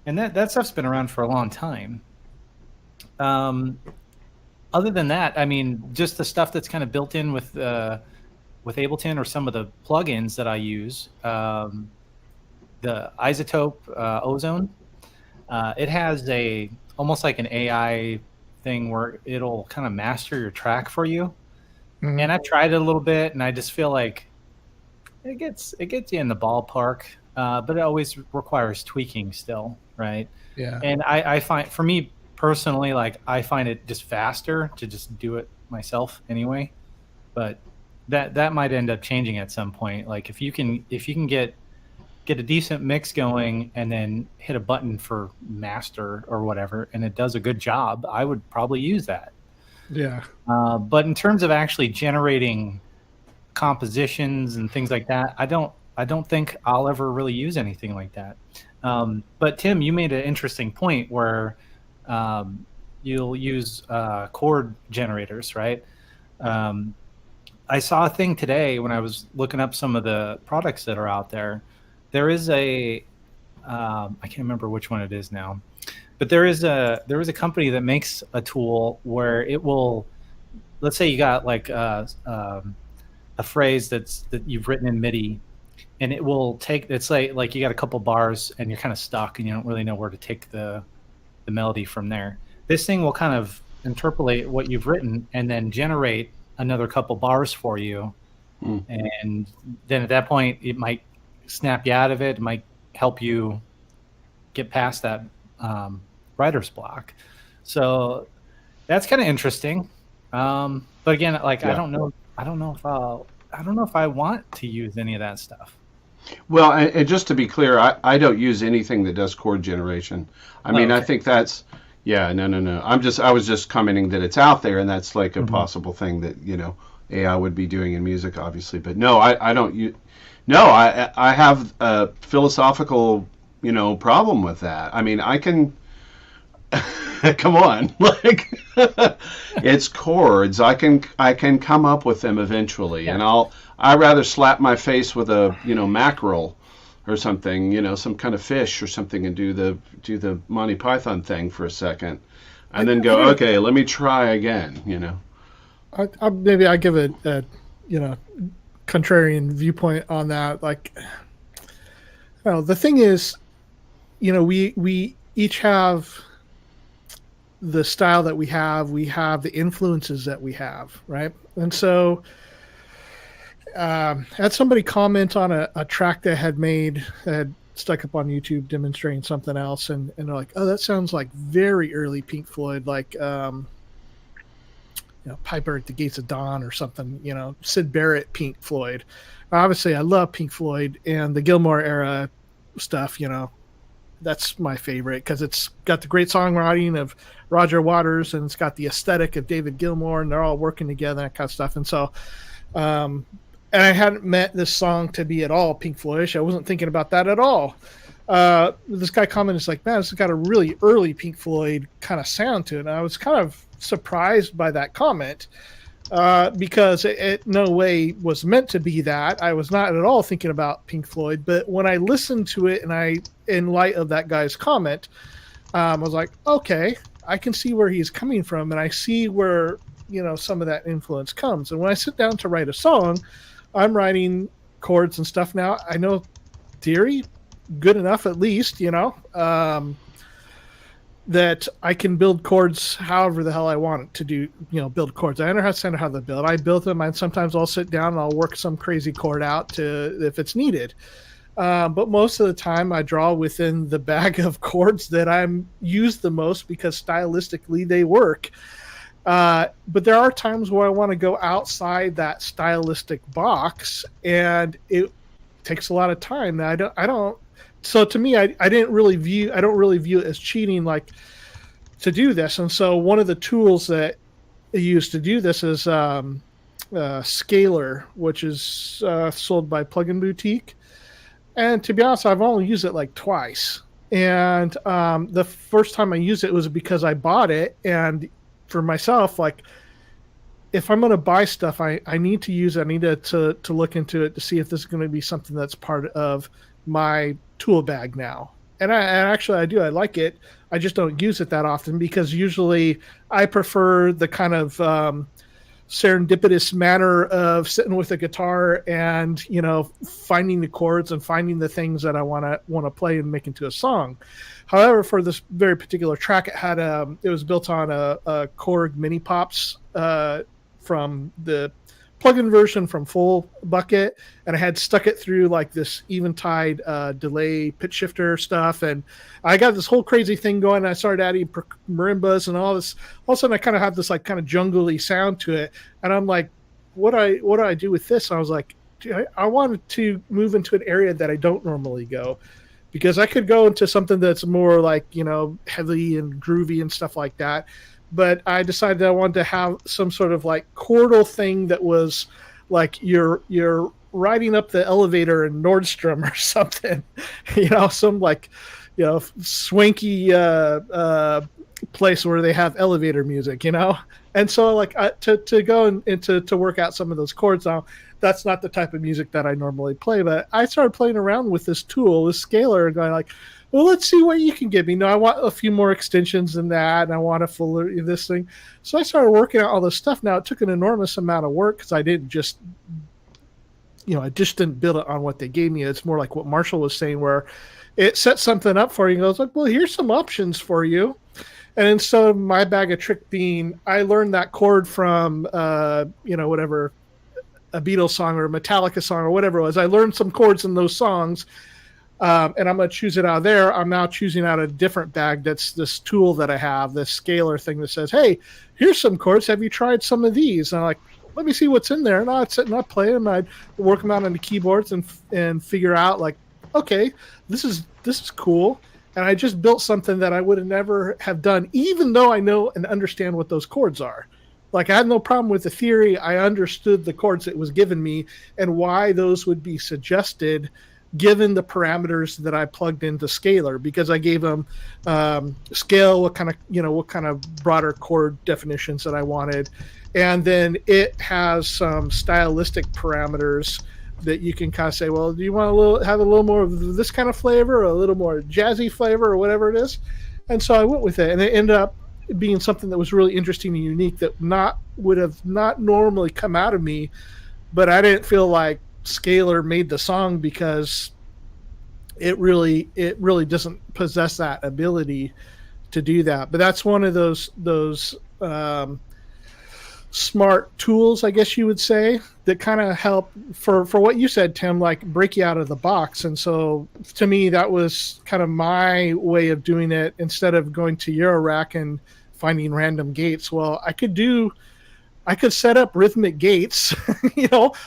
And that stuff's been around for a long time. Other than that, I mean, just the stuff that's kind of built in with Ableton or some of the plugins that I use. The Isotope Ozone, it has almost like an AI thing where it'll kind of master your track for you. Mm-hmm. And I've tried it a little bit, and I just feel like it gets you in the ballpark, but it always requires tweaking still, right? Yeah. And I find, for me personally, like I find it just faster to just do it myself anyway. But that might end up changing at some point. Like if you can get a decent mix going and then hit a button for master or whatever, and it does a good job, I would probably use that. Yeah. But in terms of actually generating compositions and things like that, I don't think I'll ever really use anything like that. But Tim, you made an interesting point where you'll use chord generators, right? I saw a thing today when I was looking up some of the products that are out there. There is I can't remember which one it is now, but there is a company that makes a tool where it will, let's say you got like a phrase that you've written in MIDI, and it will take, it's like you got a couple bars and you're kind of stuck and you don't really know where to take the melody from there. This thing will kind of interpolate what you've written and then generate another couple bars for you. And then at that point it might snap you out of it. It might help you get past that writer's block. So that's kind of interesting. But again, like I don't know if I want to use any of that stuff. Well, and just to be clear, I don't use anything that does chord generation. I mean, okay. I think that's, no. I was just commenting that it's out there, and that's like a possible thing that, AI would be doing in music, obviously. But no, I don't use. No, I have a philosophical, problem with that. I mean, I can. Come on, like it's chords. I can come up with them eventually, and I'd rather slap my face with a mackerel or something, some kind of fish or something, and do the Monty Python thing for a second, and then go, okay, let me try again. Maybe I give it a contrarian viewpoint on that. Like, the thing is, we each have the style that we have the influences that we have, right? And so had somebody comment on a track that I had made, that had stuck up on YouTube demonstrating something else, and they're like, oh, that sounds like very early Pink Floyd, like Piper at the Gates of Dawn or something, Syd Barrett Pink Floyd. Obviously I love Pink Floyd and the Gilmour era stuff, that's my favorite because it's got the great songwriting of Roger Waters and it's got the aesthetic of David Gilmour, and they're all working together, that kind of stuff. And so, and I hadn't meant this song to be at all Pink Floyd-ish. I wasn't thinking about that at all. This guy commented, is like, man, this has got a really early Pink Floyd kind of sound to it. And I was kind of surprised by that comment because it no way was meant to be that. I was not at all thinking about Pink Floyd. But when I listened to it, and in light of that guy's comment, I was like, okay, I can see where he's coming from, and I see where some of that influence comes. And when I sit down to write a song, I'm writing chords and stuff now. I know theory good enough, at least, that I can build chords however the hell I want it to do, build chords. I understand how to build. I build them, and sometimes I'll sit down and I'll work some crazy chord out if it's needed. But most of the time I draw within the bag of chords that I'm used the most because stylistically they work. But there are times where I want to go outside that stylistic box, and it takes a lot of time. I don't. So to me, I don't really view it as cheating, like, to do this. And so one of the tools that I use to do this is Scalar, which is sold by Plugin Boutique. And to be honest, I've only used it like twice. And the first time I used it was because I bought it, and for myself, like, if I'm going to buy stuff, I need to use it. I need to look into it to see if this is going to be something that's part of my tool bag now. And actually I do. I like it. I just don't use it that often because usually I prefer the kind of serendipitous manner of sitting with a guitar and, you know, finding the chords and finding the things that I want to play and make into a song. However, for this very particular track, it was built on a Korg Mini Pops from the plug-in version from Full Bucket, and I had stuck it through like this Eventide delay pitch shifter stuff, and I got this whole crazy thing going. And I started adding marimbas and all this. All of a sudden, I kind of have this like kind of jungly sound to it, and I'm like, what do I do with this? And I was like, I wanted to move into an area that I don't normally go, because I could go into something that's more like, you know, heavy and groovy and stuff like that. But I decided I wanted to have some sort of like chordal thing that was like you're riding up the elevator in Nordstrom or something, you know, some like, you know, swanky place where they have elevator music, you know. And so like to go and to work out some of those chords now, that's not the type of music that I normally play. But I started playing around with this tool, this scaler, and going like, well, let's see what you can give me. No, I want a few more extensions than that, and I want a fuller this thing. So I started working out all this stuff. Now, it took an enormous amount of work because I just didn't build it on what they gave me. It's more like what Marshall was saying, where it sets something up for you and goes like, well, here's some options for you. And so my bag of trick being, I learned that chord from, whatever, a Beatles song or a Metallica song or whatever it was. I learned some chords in those songs. And I'm going to choose it out of there. I'm now choosing out a different bag. That's this tool that I have, this scaler thing that says, hey, here's some chords. Have you tried some of these? And I'm like, let me see what's in there. And I'd sit and I'd play them. I'd work them out on the keyboards and figure out like, okay, this is cool. And I just built something that I would have never have done, even though I know and understand what those chords are. Like, I had no problem with the theory. I understood the chords it was given me and why those would be suggested given the parameters that I plugged into Scalar, because I gave them scale, what kind of broader chord definitions that I wanted. And then it has some stylistic parameters that you can kind of say, well, do you want have a little more of this kind of flavor or a little more jazzy flavor or whatever it is? And so I went with it, and it ended up being something that was really interesting and unique that would have not normally come out of me, but I didn't feel like Scalar made the song because it really doesn't possess that ability to do that. But that's one of those smart tools, I guess you would say, that kind of help for what you said, Tim, like break you out of the box. And so to me, that was kind of my way of doing it. Instead of going to Eurorack and finding random gates, well, I could set up rhythmic gates,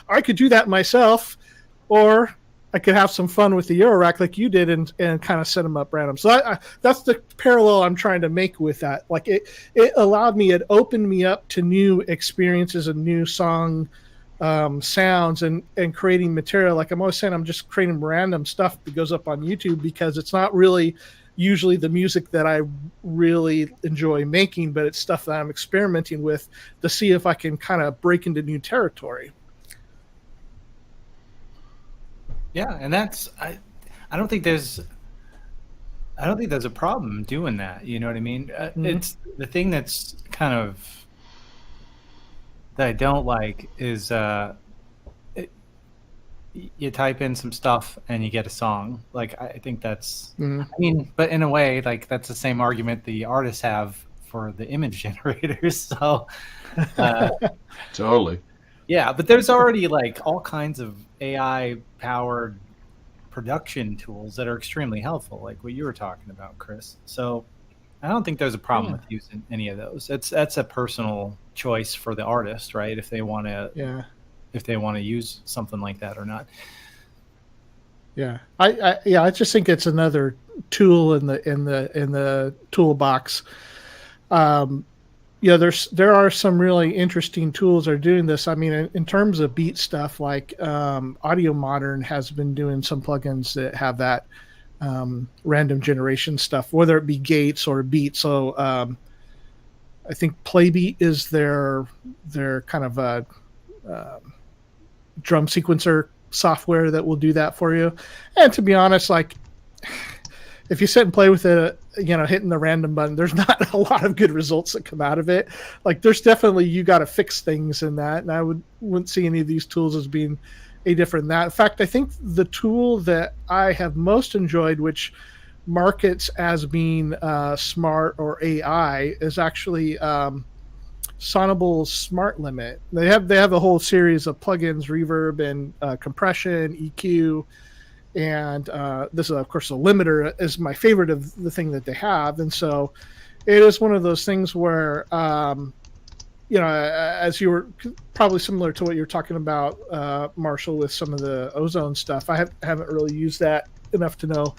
I could do that myself, or I could have some fun with the Eurorack like you did and kind of set them up random. So that's the parallel I'm trying to make with that. Like it opened me up to new experiences and new song sounds and creating material. Like I'm always saying, I'm just creating random stuff that goes up on YouTube because it's not really usually the music that I really enjoy making, but it's stuff that I'm experimenting with to see if I can kind of break into new territory. Yeah, and that's I don't think there's a problem doing that. You know what I mean? Mm-hmm. It's the thing that's kind of that I don't like is you type in some stuff and you get a song. Like I think that's I mean, but in a way, like that's the same argument the artists have for the image generators. So Totally. yeah, but there's already like all kinds of AI powered production tools that are extremely helpful, like what you were talking about, Chris. So I don't think there's a problem with using any of those. That's a personal choice for the artist, right? If they want to use something like that or not. Yeah, I just think it's another tool in the toolbox. There are some really interesting tools that are doing this. I mean, in terms of beat stuff, like Audio Modern has been doing some plugins that have that random generation stuff, whether it be gates or beats. So I think Playbeat is their kind of a drum sequencer software that will do that for you. And to be honest, like if you sit and play with it, hitting the random button, there's not a lot of good results that come out of it. Like there's definitely, you got to fix things in that. And I wouldn't see any of these tools as being any different than that. In fact, I think the tool that I have most enjoyed, which markets as being smart or AI, is actually Sonable's Smart Limit. They have a whole series of plugins, reverb and compression, EQ, and this is of course a limiter is my favorite of the thing that they have. And so it is one of those things where as you were probably similar to what you're talking about, Marshall, with some of the ozone stuff. I haven't really used that enough to know,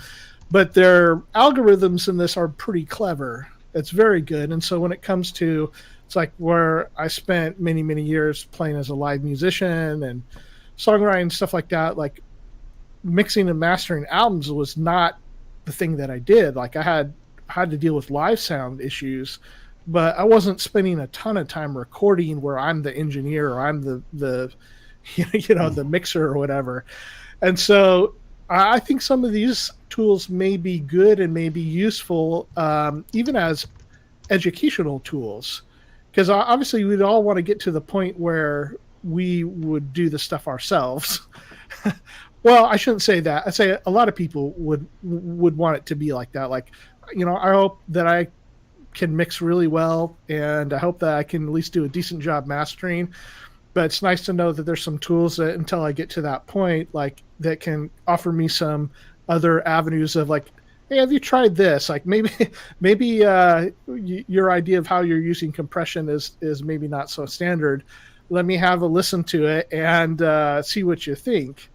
but their algorithms in this are pretty clever. It's very good. And so when it comes to, it's like where I spent many, many years playing as a live musician and songwriting, stuff like that, like mixing and mastering albums was not the thing that I did. Like I had to deal with live sound issues, but I wasn't spending a ton of time recording where I'm the engineer or I'm the the mixer or whatever. And so I think some of these tools may be good and may be useful, even as educational tools, because obviously we'd all want to get to the point where we would do the stuff ourselves. Well, I shouldn't say that. I'd say a lot of people would want it to be like that. Like, I hope that I can mix really well, and I hope that I can at least do a decent job mastering. But it's nice to know that there's some tools that, until I get to that point, like that can offer me some other avenues of like, hey, have you tried this? Like maybe your idea of how you're using compression is maybe not so standard. Let me have a listen to it and see what you think.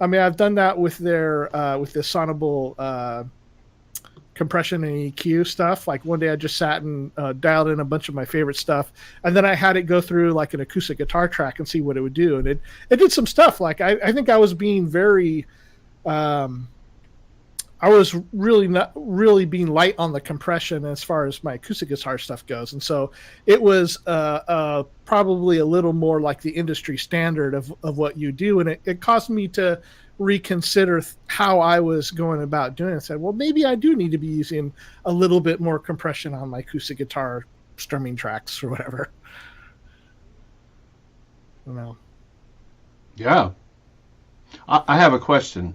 I mean, I've done that with their with the Sonable compression and EQ stuff. Like one day I just sat and dialed in a bunch of my favorite stuff, and then I had it go through like an acoustic guitar track and see what it would do. And it did some stuff. Like I think I was being very, I was really being light on the compression as far as my acoustic guitar stuff goes. And so it was probably a little more like the industry standard of what you do. And it caused me to reconsider how I was going about doing it. I said, well, maybe I do need to be using a little bit more compression on my acoustic guitar strumming tracks or whatever. I don't know. Yeah. I have a question.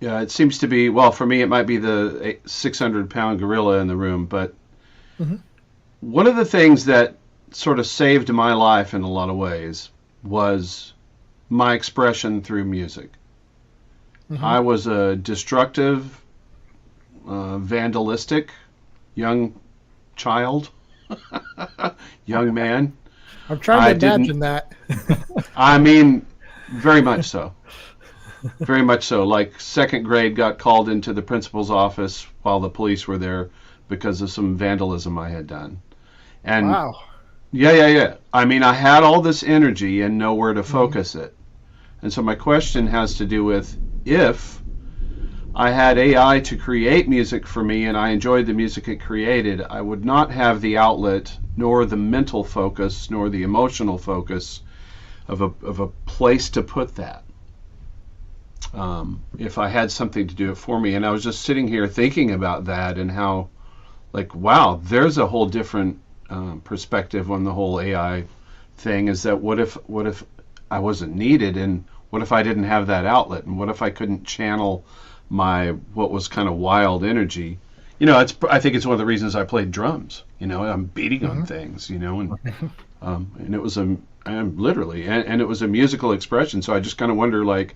Yeah, it seems to be, well, for me, it might be the 600-pound gorilla in the room, but one of the things that sort of saved my life in a lot of ways was my expression through music. I was a destructive, vandalistic young child, young man. I'm trying to imagine that. I mean, very much so. Very much so. Like second grade, got called into the principal's office while the police were there because of some vandalism I had done. And wow. Yeah. I mean, I had all this energy and nowhere to focus it. And so my question has to do with, if I had AI to create music for me and I enjoyed the music it created, I would not have the outlet, nor the mental focus, nor the emotional focus of a place to put that. If I had something to do it for me. And I was just sitting here thinking about that and how, like, wow, there's a whole different perspective on the whole AI thing, is that what if I wasn't needed, and what if I didn't have that outlet, and what if I couldn't channel my what was kind of wild energy? I think it's one of the reasons I played drums. I'm beating on things, and it was literally, and it was a musical expression. So I just kind of wonder, like,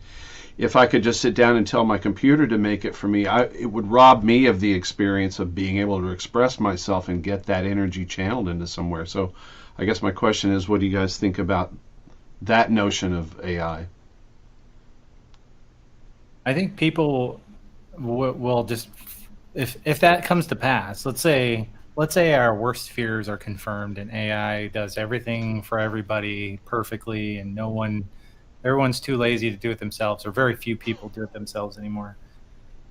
if I could just sit down and tell my computer to make it for me, it would rob me of the experience of being able to express myself and get that energy channeled into somewhere. So I guess my question is, what do you guys think about that notion of AI? I think people will just, if that comes to pass, let's say our worst fears are confirmed and AI does everything for everybody perfectly, and no one Everyone's too lazy to do it themselves, or very few people do it themselves anymore.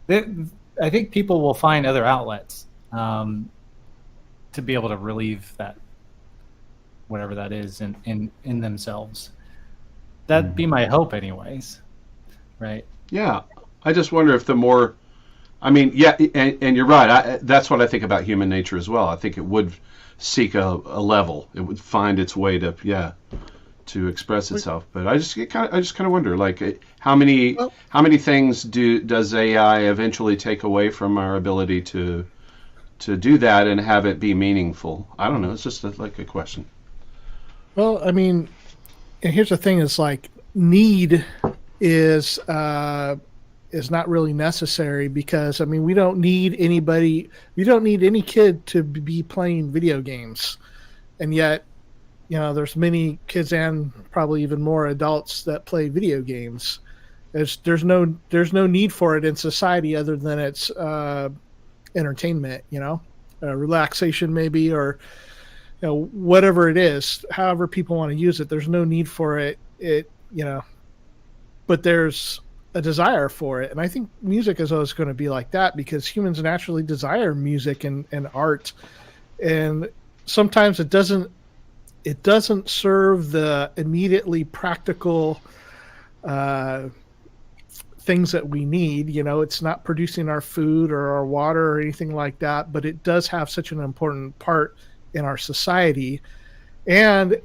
I think people will find other outlets to be able to relieve that, whatever that is, in themselves. That'd be my hope, anyways. Right? Yeah, I just wonder if the more, I mean, yeah, and you're right. That's what I think about human nature as well. I think it would seek a level. It would find its way to express itself. But I just kind of wonder, like, how many things does AI eventually take away from our ability to do that and have it be meaningful? I don't know. It's just like a question. Well, I mean, and here's the thing: is like need is not really necessary, because I mean we don't need any kid to be playing video games, and yet there's many kids and probably even more adults that play video games. There's no need for it in society other than it's entertainment, relaxation maybe, or whatever it is, however people want to use it. There's no need for it, but there's a desire for it. And I think music is always going to be like that, because humans naturally desire music and art. And sometimes it doesn't serve the immediately practical things that we need. It's not producing our food or our water or anything like that, but it does have such an important part in our society. And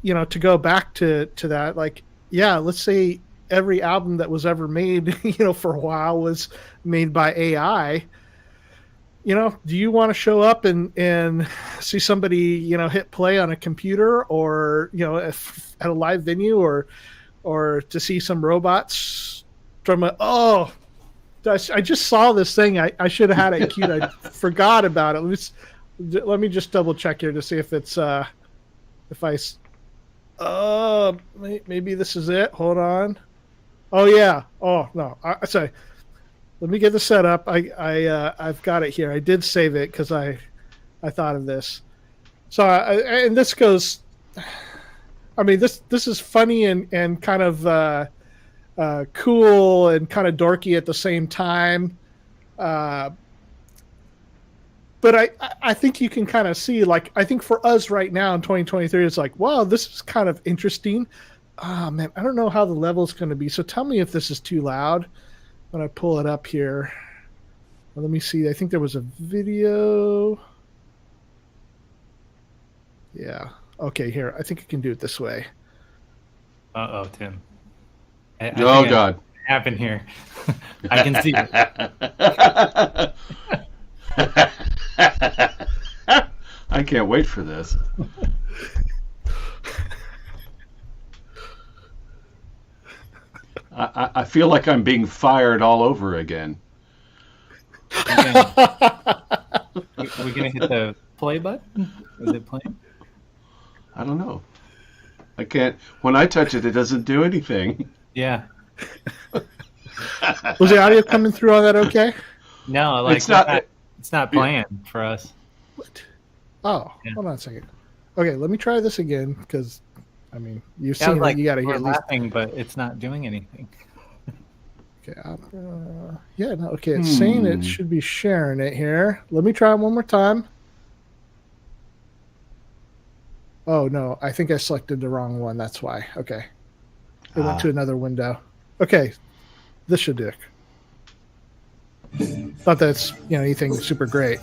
to go back to that, like, yeah, let's say every album that was ever made for a while was made by AI. Do you want to show up and see somebody hit play on a computer, or at a live venue, or to see some robots from I just saw this thing, I should have had it queued. I forgot about it. Let me just double check here to see if it's maybe this is it. Hold on. Oh yeah. Oh no. Sorry. Let me get the setup. I've got it here. I did save it because I thought of this. So and this goes. I mean, this is funny and kind of cool and kind of dorky at the same time. But I think you can kind of see, like, I think for us right now in 2023, it's like, wow, this is kind of interesting. Oh, man, I don't know how the level is going to be. So tell me if this is too loud when I pull it up here. Well, let me see. I think there was a video. Yeah. Okay, here. I think I can do it this way. Uh-oh, Tim. Oh, God. What happened here? I can see it. I can't wait for this. I feel like I'm being fired all over again. Are we going to hit the play button? Is it playing? I don't know. I can't. When I touch it, it doesn't do anything. Yeah. Was the audio coming through on that okay? No, like it's not playing for us. What? Oh, yeah. Hold on a second. Okay, let me try this again, because I mean, you've seen like you got to hear laughing, but it's not doing anything. Okay, yeah, no, okay, it's saying it should be sharing it here. Let me try it one more time. Oh no, I think I selected the wrong one. That's why. Okay, it went to another window. Okay, this should do it. Not that it's anything super great.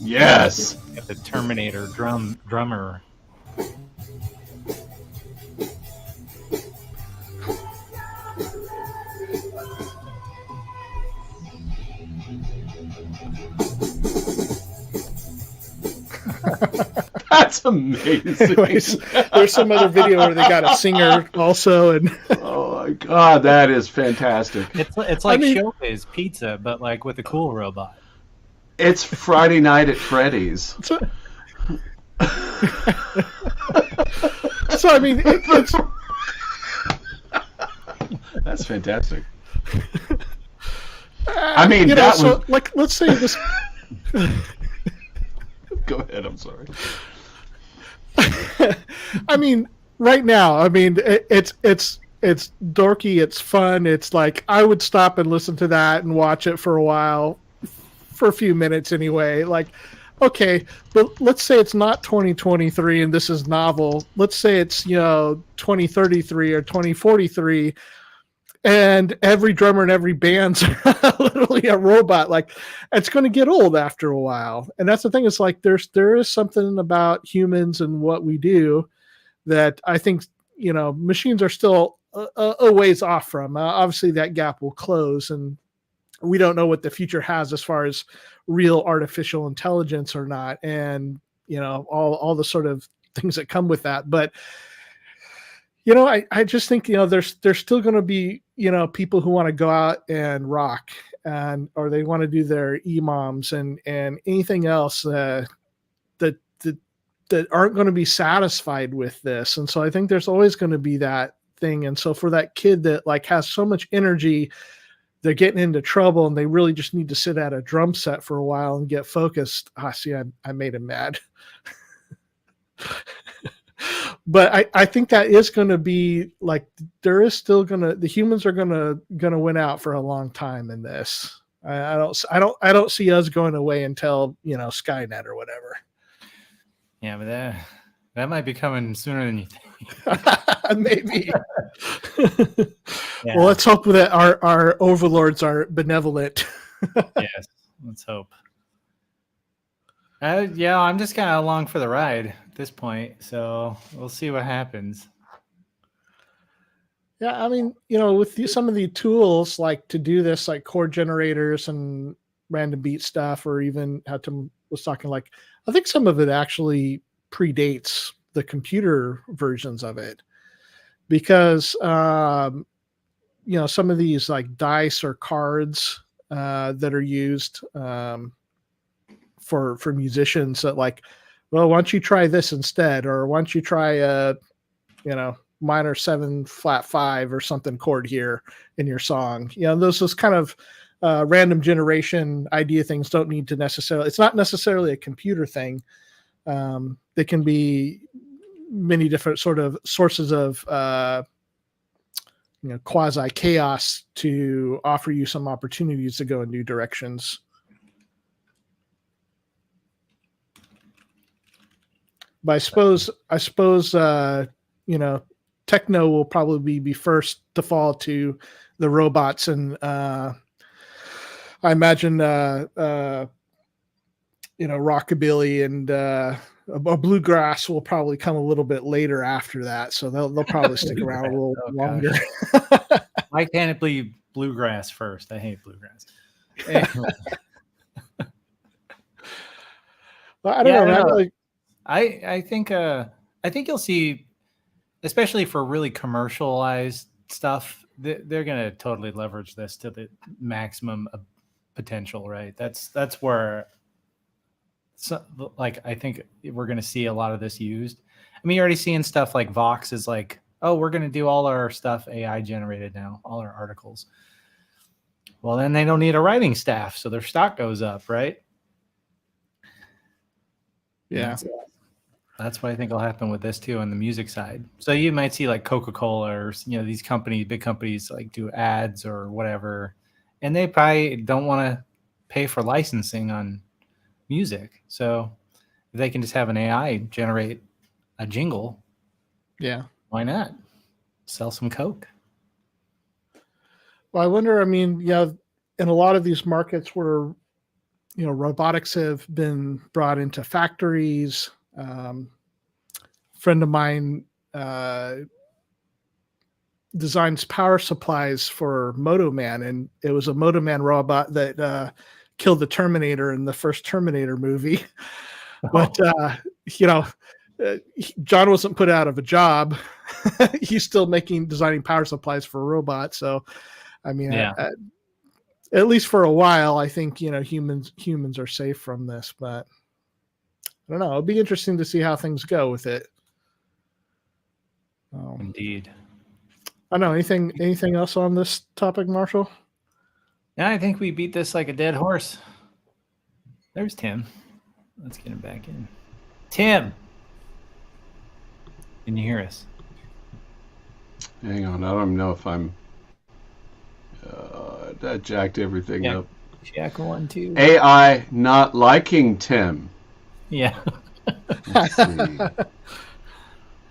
Yes. Got the Terminator drummer. That's amazing. Anyways, there's some other video where they got a singer also, and oh my God, that is fantastic. It's like Showbiz Pizza, but like with a cool robot. It's Friday Night at Freddy's. So I mean, it's that's fantastic. I mean, like, let's say this. Go ahead. I'm sorry. I mean, right now, I mean, it's dorky, it's fun. It's like I would stop and listen to that and watch it for a while, for a few minutes anyway. Like, okay, but let's say it's not 2023 and this is novel. Let's say it's 2033 or 2043, and every drummer and every band's literally a robot. Like, it's going to get old after a while. And that's the thing. It's like there is something about humans and what we do that I think machines are still a ways off from. Obviously, that gap will close, and we don't know what the future has as far as real artificial intelligence or not, and all the sort of things that come with that. But I just think there's still going to be people who want to go out and rock, or they want to do their EMOMs and anything else that aren't going to be satisfied with this. And so I think there's always going to be that thing. And so for that kid that like has so much energy, they're getting into trouble and they really just need to sit at a drum set for a while and get focused. See, I made him mad. But I think that is going to be like, there is still the humans are going to win out for a long time in this. I don't see us going away until, Skynet or whatever. Yeah, but that might be coming sooner than you think. Maybe. Yeah. Well, let's hope that our overlords are benevolent. Yes, let's hope. Yeah, I'm just kind of along for the ride at this point, so we'll see what happens. Yeah, I mean, with some of the tools like to do this, like chord generators and random beat stuff, or even how Tim was talking, like I think some of it actually predates the computer versions of it, because some of these like dice or cards that are used for musicians, that like, well, why don't you try this instead, or why don't you try a minor 7 flat 5 or something chord here in your song. Those kind of random generation idea things don't need to necessarily, it's not necessarily a computer thing. They can be many different sort of sources of quasi chaos to offer you some opportunities to go in new directions. But I suppose techno will probably be first to fall to the robots, and I imagine rockabilly and a bluegrass will probably come a little bit later after that, so they'll probably stick around a little longer. Why can't it be bluegrass first? I hate bluegrass. Anyway. Well, I don't know. Man. I think you'll see, especially for really commercialized stuff, they're going to totally leverage this to the maximum potential, right? That's where, I think we're going to see a lot of this used. I mean, you're already seeing stuff like Vox is like, oh, we're going to do all our stuff AI generated now, all our articles. Well, then they don't need a writing staff, so their stock goes up, right? Yeah. That's what I think will happen with this too on the music side. So you might see like Coca-Cola or these big companies like do ads or whatever, and they probably don't want to pay for licensing on music. So if they can just have an AI generate a jingle, yeah, why not sell some Coke? Well, I wonder. I mean, in a lot of these markets where robotics have been brought into factories. Friend of mine designs power supplies for Moto Man, and it was a Moto Man robot that killed the Terminator in the first Terminator movie. But John wasn't put out of a job. He's still designing power supplies for robots. So, I mean, at least for a while, I think humans are safe from this, but I don't know. It'll be interesting to see how things go with it. Indeed. I don't know. Anything else on this topic, Marshall? Yeah, I think we beat this like a dead horse. There's Tim. Let's get him back in. Tim, can you hear us? Hang on, I don't know if I'm. That jacked everything up. Jack 1, 2. AI not liking Tim. Yeah. Let's see.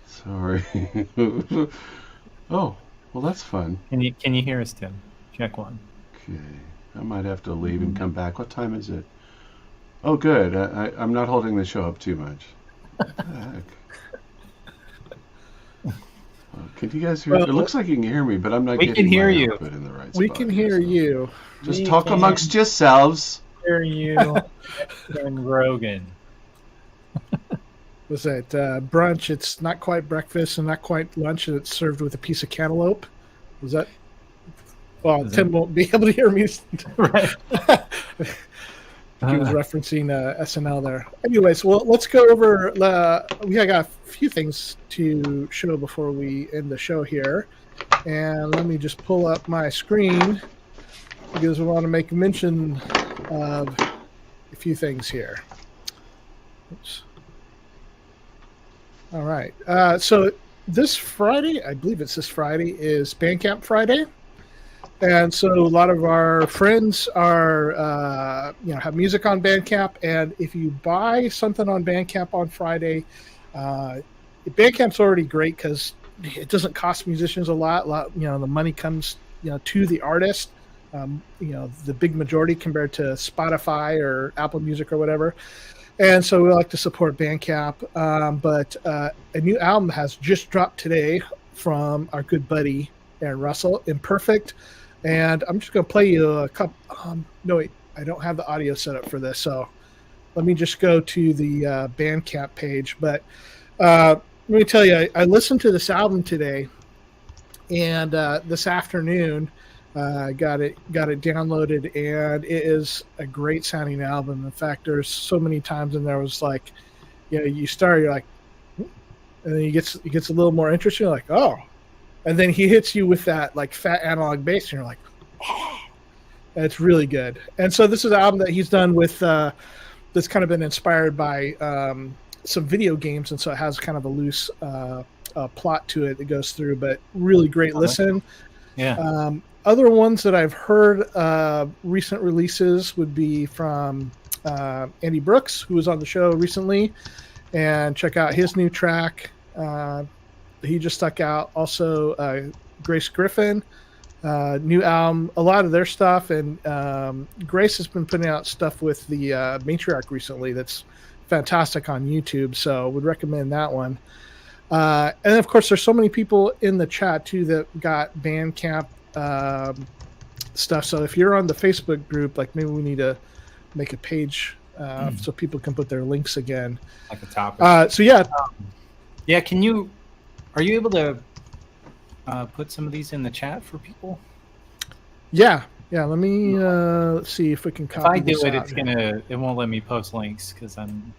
Sorry. Oh, well, that's fun. Can you hear us, Tim? Check 1. Okay, I might have to leave and come back. What time is it? Oh, good. I'm not holding the show up too much. What the heck? Can you guys hear? It looks like you can hear me, but I'm not we getting can hear my you. output in the right We spot. can hear you. Just talk amongst yourselves. Hear you and Grogan. Was it brunch? It's not quite breakfast and not quite lunch, and it's served with a piece of cantaloupe. Was that? Well, Tim won't be able to hear me. Right. He was referencing SNL there. Anyways, well, let's go over. We got a few things to show before we end the show here, and let me just pull up my screen because we want to make mention of a few things here. Oops. All right. So this Friday, I believe it's this Friday, is Bandcamp Friday. And so a lot of our friends are, have music on Bandcamp. And if you buy something on Bandcamp on Friday, Bandcamp's already great because it doesn't cost musicians a lot. The money comes, to the artist. The big majority compared to Spotify or Apple Music or whatever. And so we like to support Bandcamp. But a new album has just dropped today from our good buddy Aaron Russell, Imperfect. And I'm just going to play you a couple. No, wait, I don't have the audio set up for this. So let me just go to the Bandcamp page. But let me tell you, I listened to this album today. And this afternoon, got it downloaded. And it is a great sounding album. In fact, there's so many times in there was like, you start, you're like, and then it gets a little more interesting. You're like, oh. And then he hits you with that like fat analog bass, and you're like, oh. And it's really good. And so this is an album that he's done with that's kind of been inspired by some video games, and so it has kind of a loose plot to it that goes through, but really great listen. Yeah. Other ones that I've heard recent releases would be from Andy Brooks, who was on the show recently, and check out his new track. He just stuck out. Also, Grace Griffin, new album, a lot of their stuff. And Grace has been putting out stuff with the Matriarch recently that's fantastic on YouTube. So would recommend that one. And then, of course, there's so many people in the chat, too, that got Bandcamp stuff. So if you're on the Facebook group, like maybe we need to make a page so people can put their links again. Like a topic. So, yeah. Yeah, are you able to put some of these in the chat for people? Yeah. Let me let's see if we can copy. If I do this it, out. it won't let me post links because I'm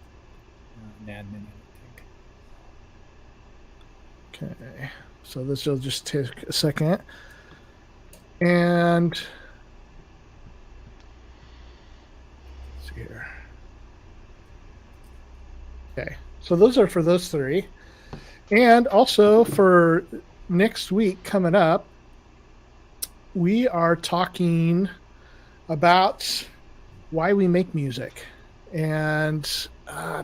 an admin. I think. Okay, so this will just take a second, and let's see here. Okay, so those are for those three. And also for next week coming up, we are talking about why we make music. And I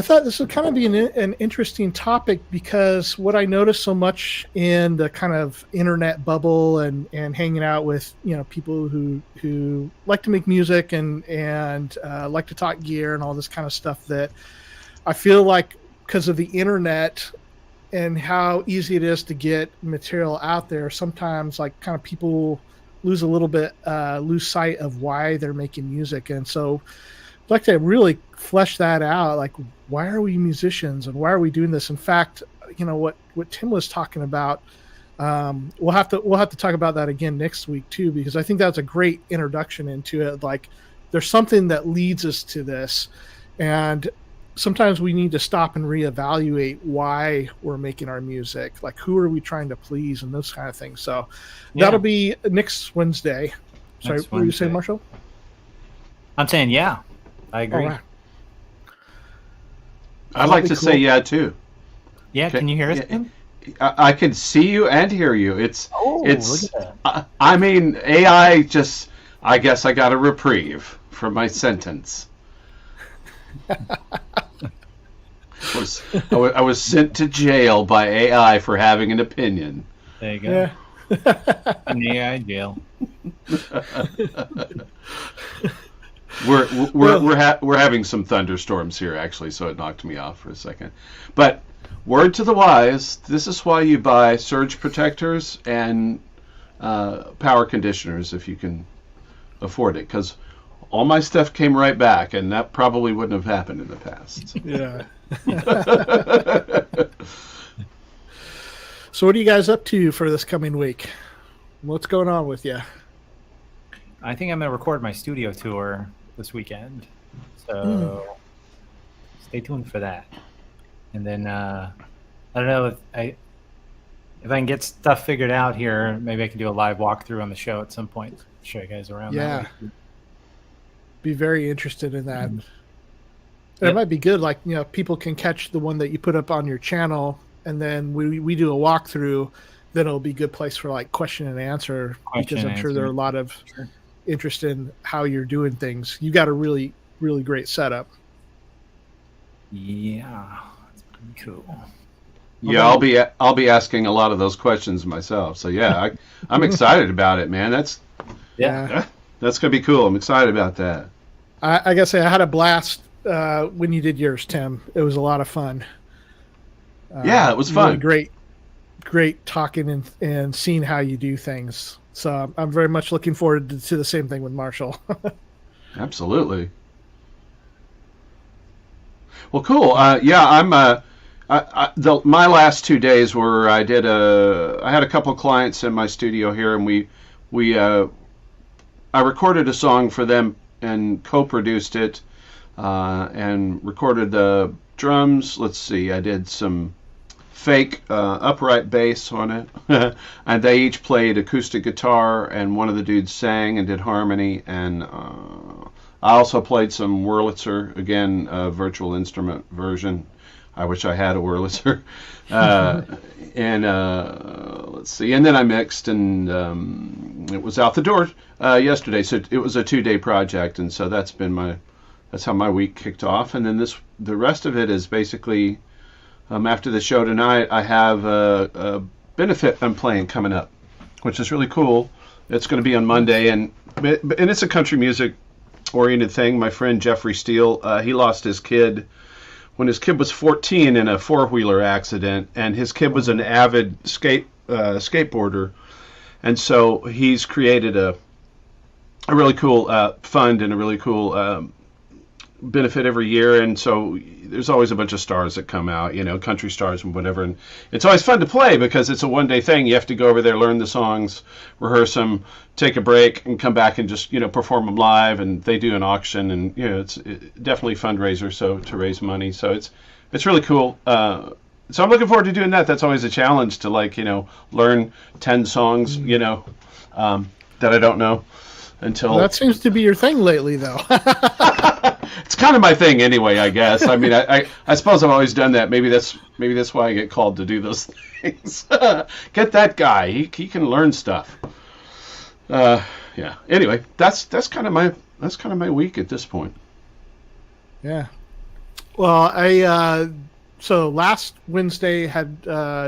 thought this would kind of be an interesting topic because what I noticed so much in the kind of internet bubble and hanging out with, people who like to make music and like to talk gear and all this kind of stuff, that I feel like because of the internet and how easy it is to get material out there, sometimes like kind of people lose sight of why they're making music. And so I'd like to really flesh that out. Like, why are we musicians and why are we doing this? In fact, what Tim was talking about, we'll have to talk about that again next week too, because I think that's a great introduction into it. Like, there's something that leads us to this, and sometimes we need to stop and reevaluate why we're making our music. Like, who are we trying to please and those kind of things. So that'll be next Wednesday. Sorry, what were you saying, Marshall? I'm saying, yeah, I agree. I'd like to say yeah too. Yeah, can you hear us? Yeah, I can see you and hear you. It's look at that. I mean, AI just. I guess I got a reprieve from my sentence. I was sent to jail by AI for having an opinion. There you go. Yeah. In the AI jail. We're having some thunderstorms here actually, so it knocked me off for a second. But word to the wise, this is why you buy surge protectors and power conditioners if you can afford it, because all my stuff came right back, and that probably wouldn't have happened in the past. Yeah. So what are you guys up to for this coming week? What's going on with you? I think I'm going to record my studio tour this weekend. So stay tuned for that. And then I don't know if I can get stuff figured out here, maybe I can do a live walkthrough on the show at some point. Show you guys around. Yeah. Be very interested in that. Mm-hmm. It might be good, like, people can catch the one that you put up on your channel, and then we do a walkthrough. Then it'll be a good place for like question and answer, because I'm sure there are a lot of interest in how you're doing things. You got a really, really great setup. Yeah, that's pretty cool. Yeah, I'll be asking a lot of those questions myself. So yeah, I'm excited about it, man. That's gonna be cool. I'm excited about that. I gotta say, I had a blast when you did yours, Tim. It was a lot of fun. Yeah, it was fun. Really great talking and seeing how you do things. So I'm very much looking forward to the same thing with Marshall. Absolutely. Well, cool. Yeah, I'm. My last 2 days were I had a couple of clients in my studio here, and I recorded a song for them and co-produced it, and recorded the drums. Let's see, I did some fake upright bass on it, and they each played acoustic guitar, and one of the dudes sang and did harmony, and I also played some Wurlitzer, again, a virtual instrument version. I wish I had a Wurlitzer. And let's see, and then I mixed, and it was out the door yesterday, so it was a 2-day project, and so that's how my week kicked off. And then the rest of it is basically, after the show tonight, I have a benefit I'm playing coming up, which is really cool. It's going to be on Monday, and it's a country music oriented thing. My friend Jeffrey Steele, he lost his kid when his kid was 14 in a 4-wheeler accident, and his kid was an avid skateboarder, and so he's created a really cool fund and a really cool benefit every year, and so there's always a bunch of stars that come out, country stars and whatever, and it's always fun to play because it's a one-day thing. You have to go over there, learn the songs, rehearse them, take a break, and come back and just perform them live, and they do an auction, and it's definitely a fundraiser, so to raise money, so it's really cool. So I'm looking forward to doing that. That's always a challenge to learn 10 songs that I don't know until. Well, that seems to be your thing lately, though. It's kind of my thing anyway, I guess. I mean, I suppose I've always done that. Maybe that's why I get called to do those things. Get that guy. He can learn stuff. Yeah. Anyway, that's kind of my week at this point. Yeah. Well, so last Wednesday had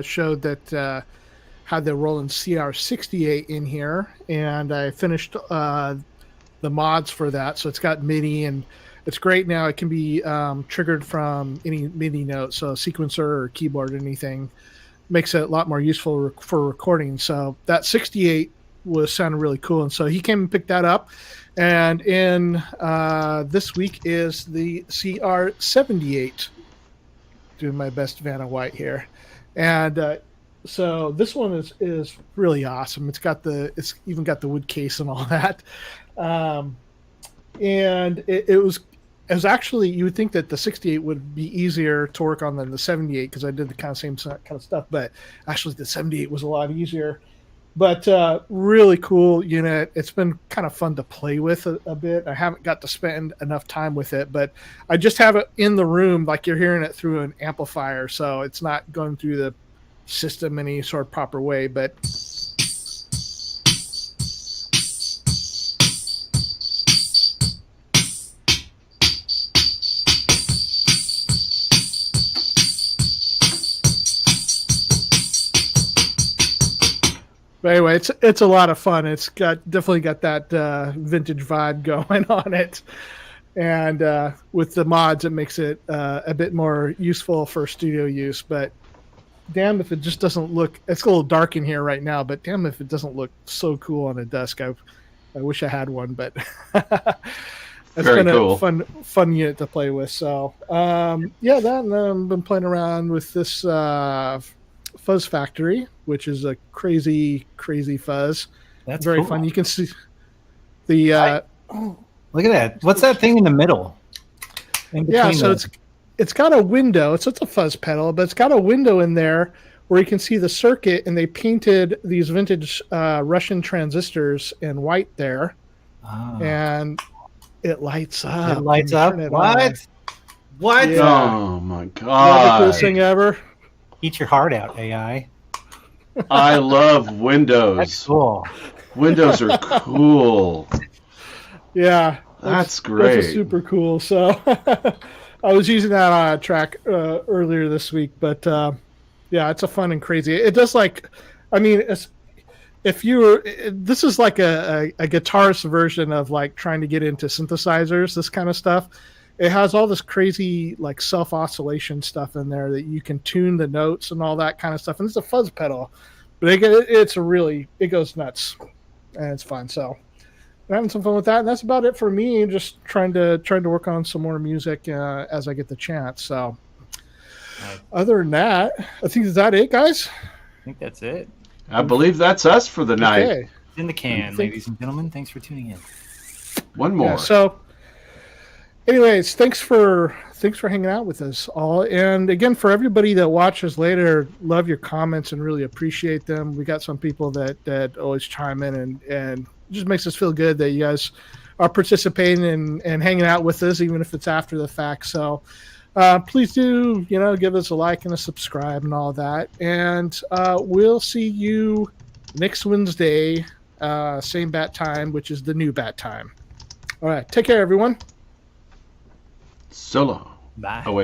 showed that had the Roland CR68 in here, and I finished the mods for that. So it's got MIDI, and it's great now. It can be triggered from any MIDI note, so sequencer or keyboard, anything. Makes it a lot more useful for recording. So that 68 was sounding really cool, and so he came and picked that up. And in this week is the CR78. Doing my best Vanna White here, and so this one is really awesome. It's even got the wood case and all that, and it was actually, you would think that the 68 would be easier to work on than the 78 because I did the kind of same kind of stuff, but actually the 78 was a lot easier But really cool unit. It's been kind of fun to play with a bit. I haven't got to spend enough time with it, but I just have it in the room, like you're hearing it through an amplifier, so it's not going through the system in any sort of proper way. But anyway, it's a lot of fun. It's definitely got that vintage vibe going on it, and with the mods, it makes it a bit more useful for studio use. But damn if it just doesn't look. It's a little dark in here right now, but damn if it doesn't look so cool on a desk. I wish I had one, but it's Very been cool. a fun unit to play with. So yeah, that and I've been playing around with this Fuzz Factory, which is a crazy fuzz. That's very cool. fun. You can see the Look at that. What's that thing in the middle? yeah, so it's got a window. So it's a fuzz pedal, but it's got a window in there where you can see the circuit, and they painted these vintage Russian transistors in white there, and it lights up. It lights up. What? Yeah. Oh my Not the god! coolest thing ever. Eat your heart out, AI. I love Windows. That's cool. Windows are cool. Yeah, That's great. That's super cool. So I was using that on a track earlier this week, but yeah, it's a fun and crazy. It does if you were, this is like a guitarist version of like trying to get into synthesizers, this kind of stuff. It has all this crazy like self oscillation stuff in there that you can tune the notes and all that kind of stuff. And it's a fuzz pedal, but it goes nuts, and it's fun. So I'm having some fun with that, and that's about it for me. Just trying to work on some more music as I get the chance. So other than that, I think is that it, guys. I think that's it. I believe that's us for the night. Okay. It's in the can, ladies and gentlemen. Thanks for tuning in. One more. Yeah, so anyways, thanks for hanging out with us all. And again, for everybody that watches later, love your comments and really appreciate them. We got some people that always chime in and it just makes us feel good that you guys are participating and hanging out with us, even if it's after the fact. So please do, give us a like and a subscribe and all that. And we'll see you next Wednesday, same bat time, which is the new bat time. All right. Take care, everyone. So long. Bye. Oh, wait.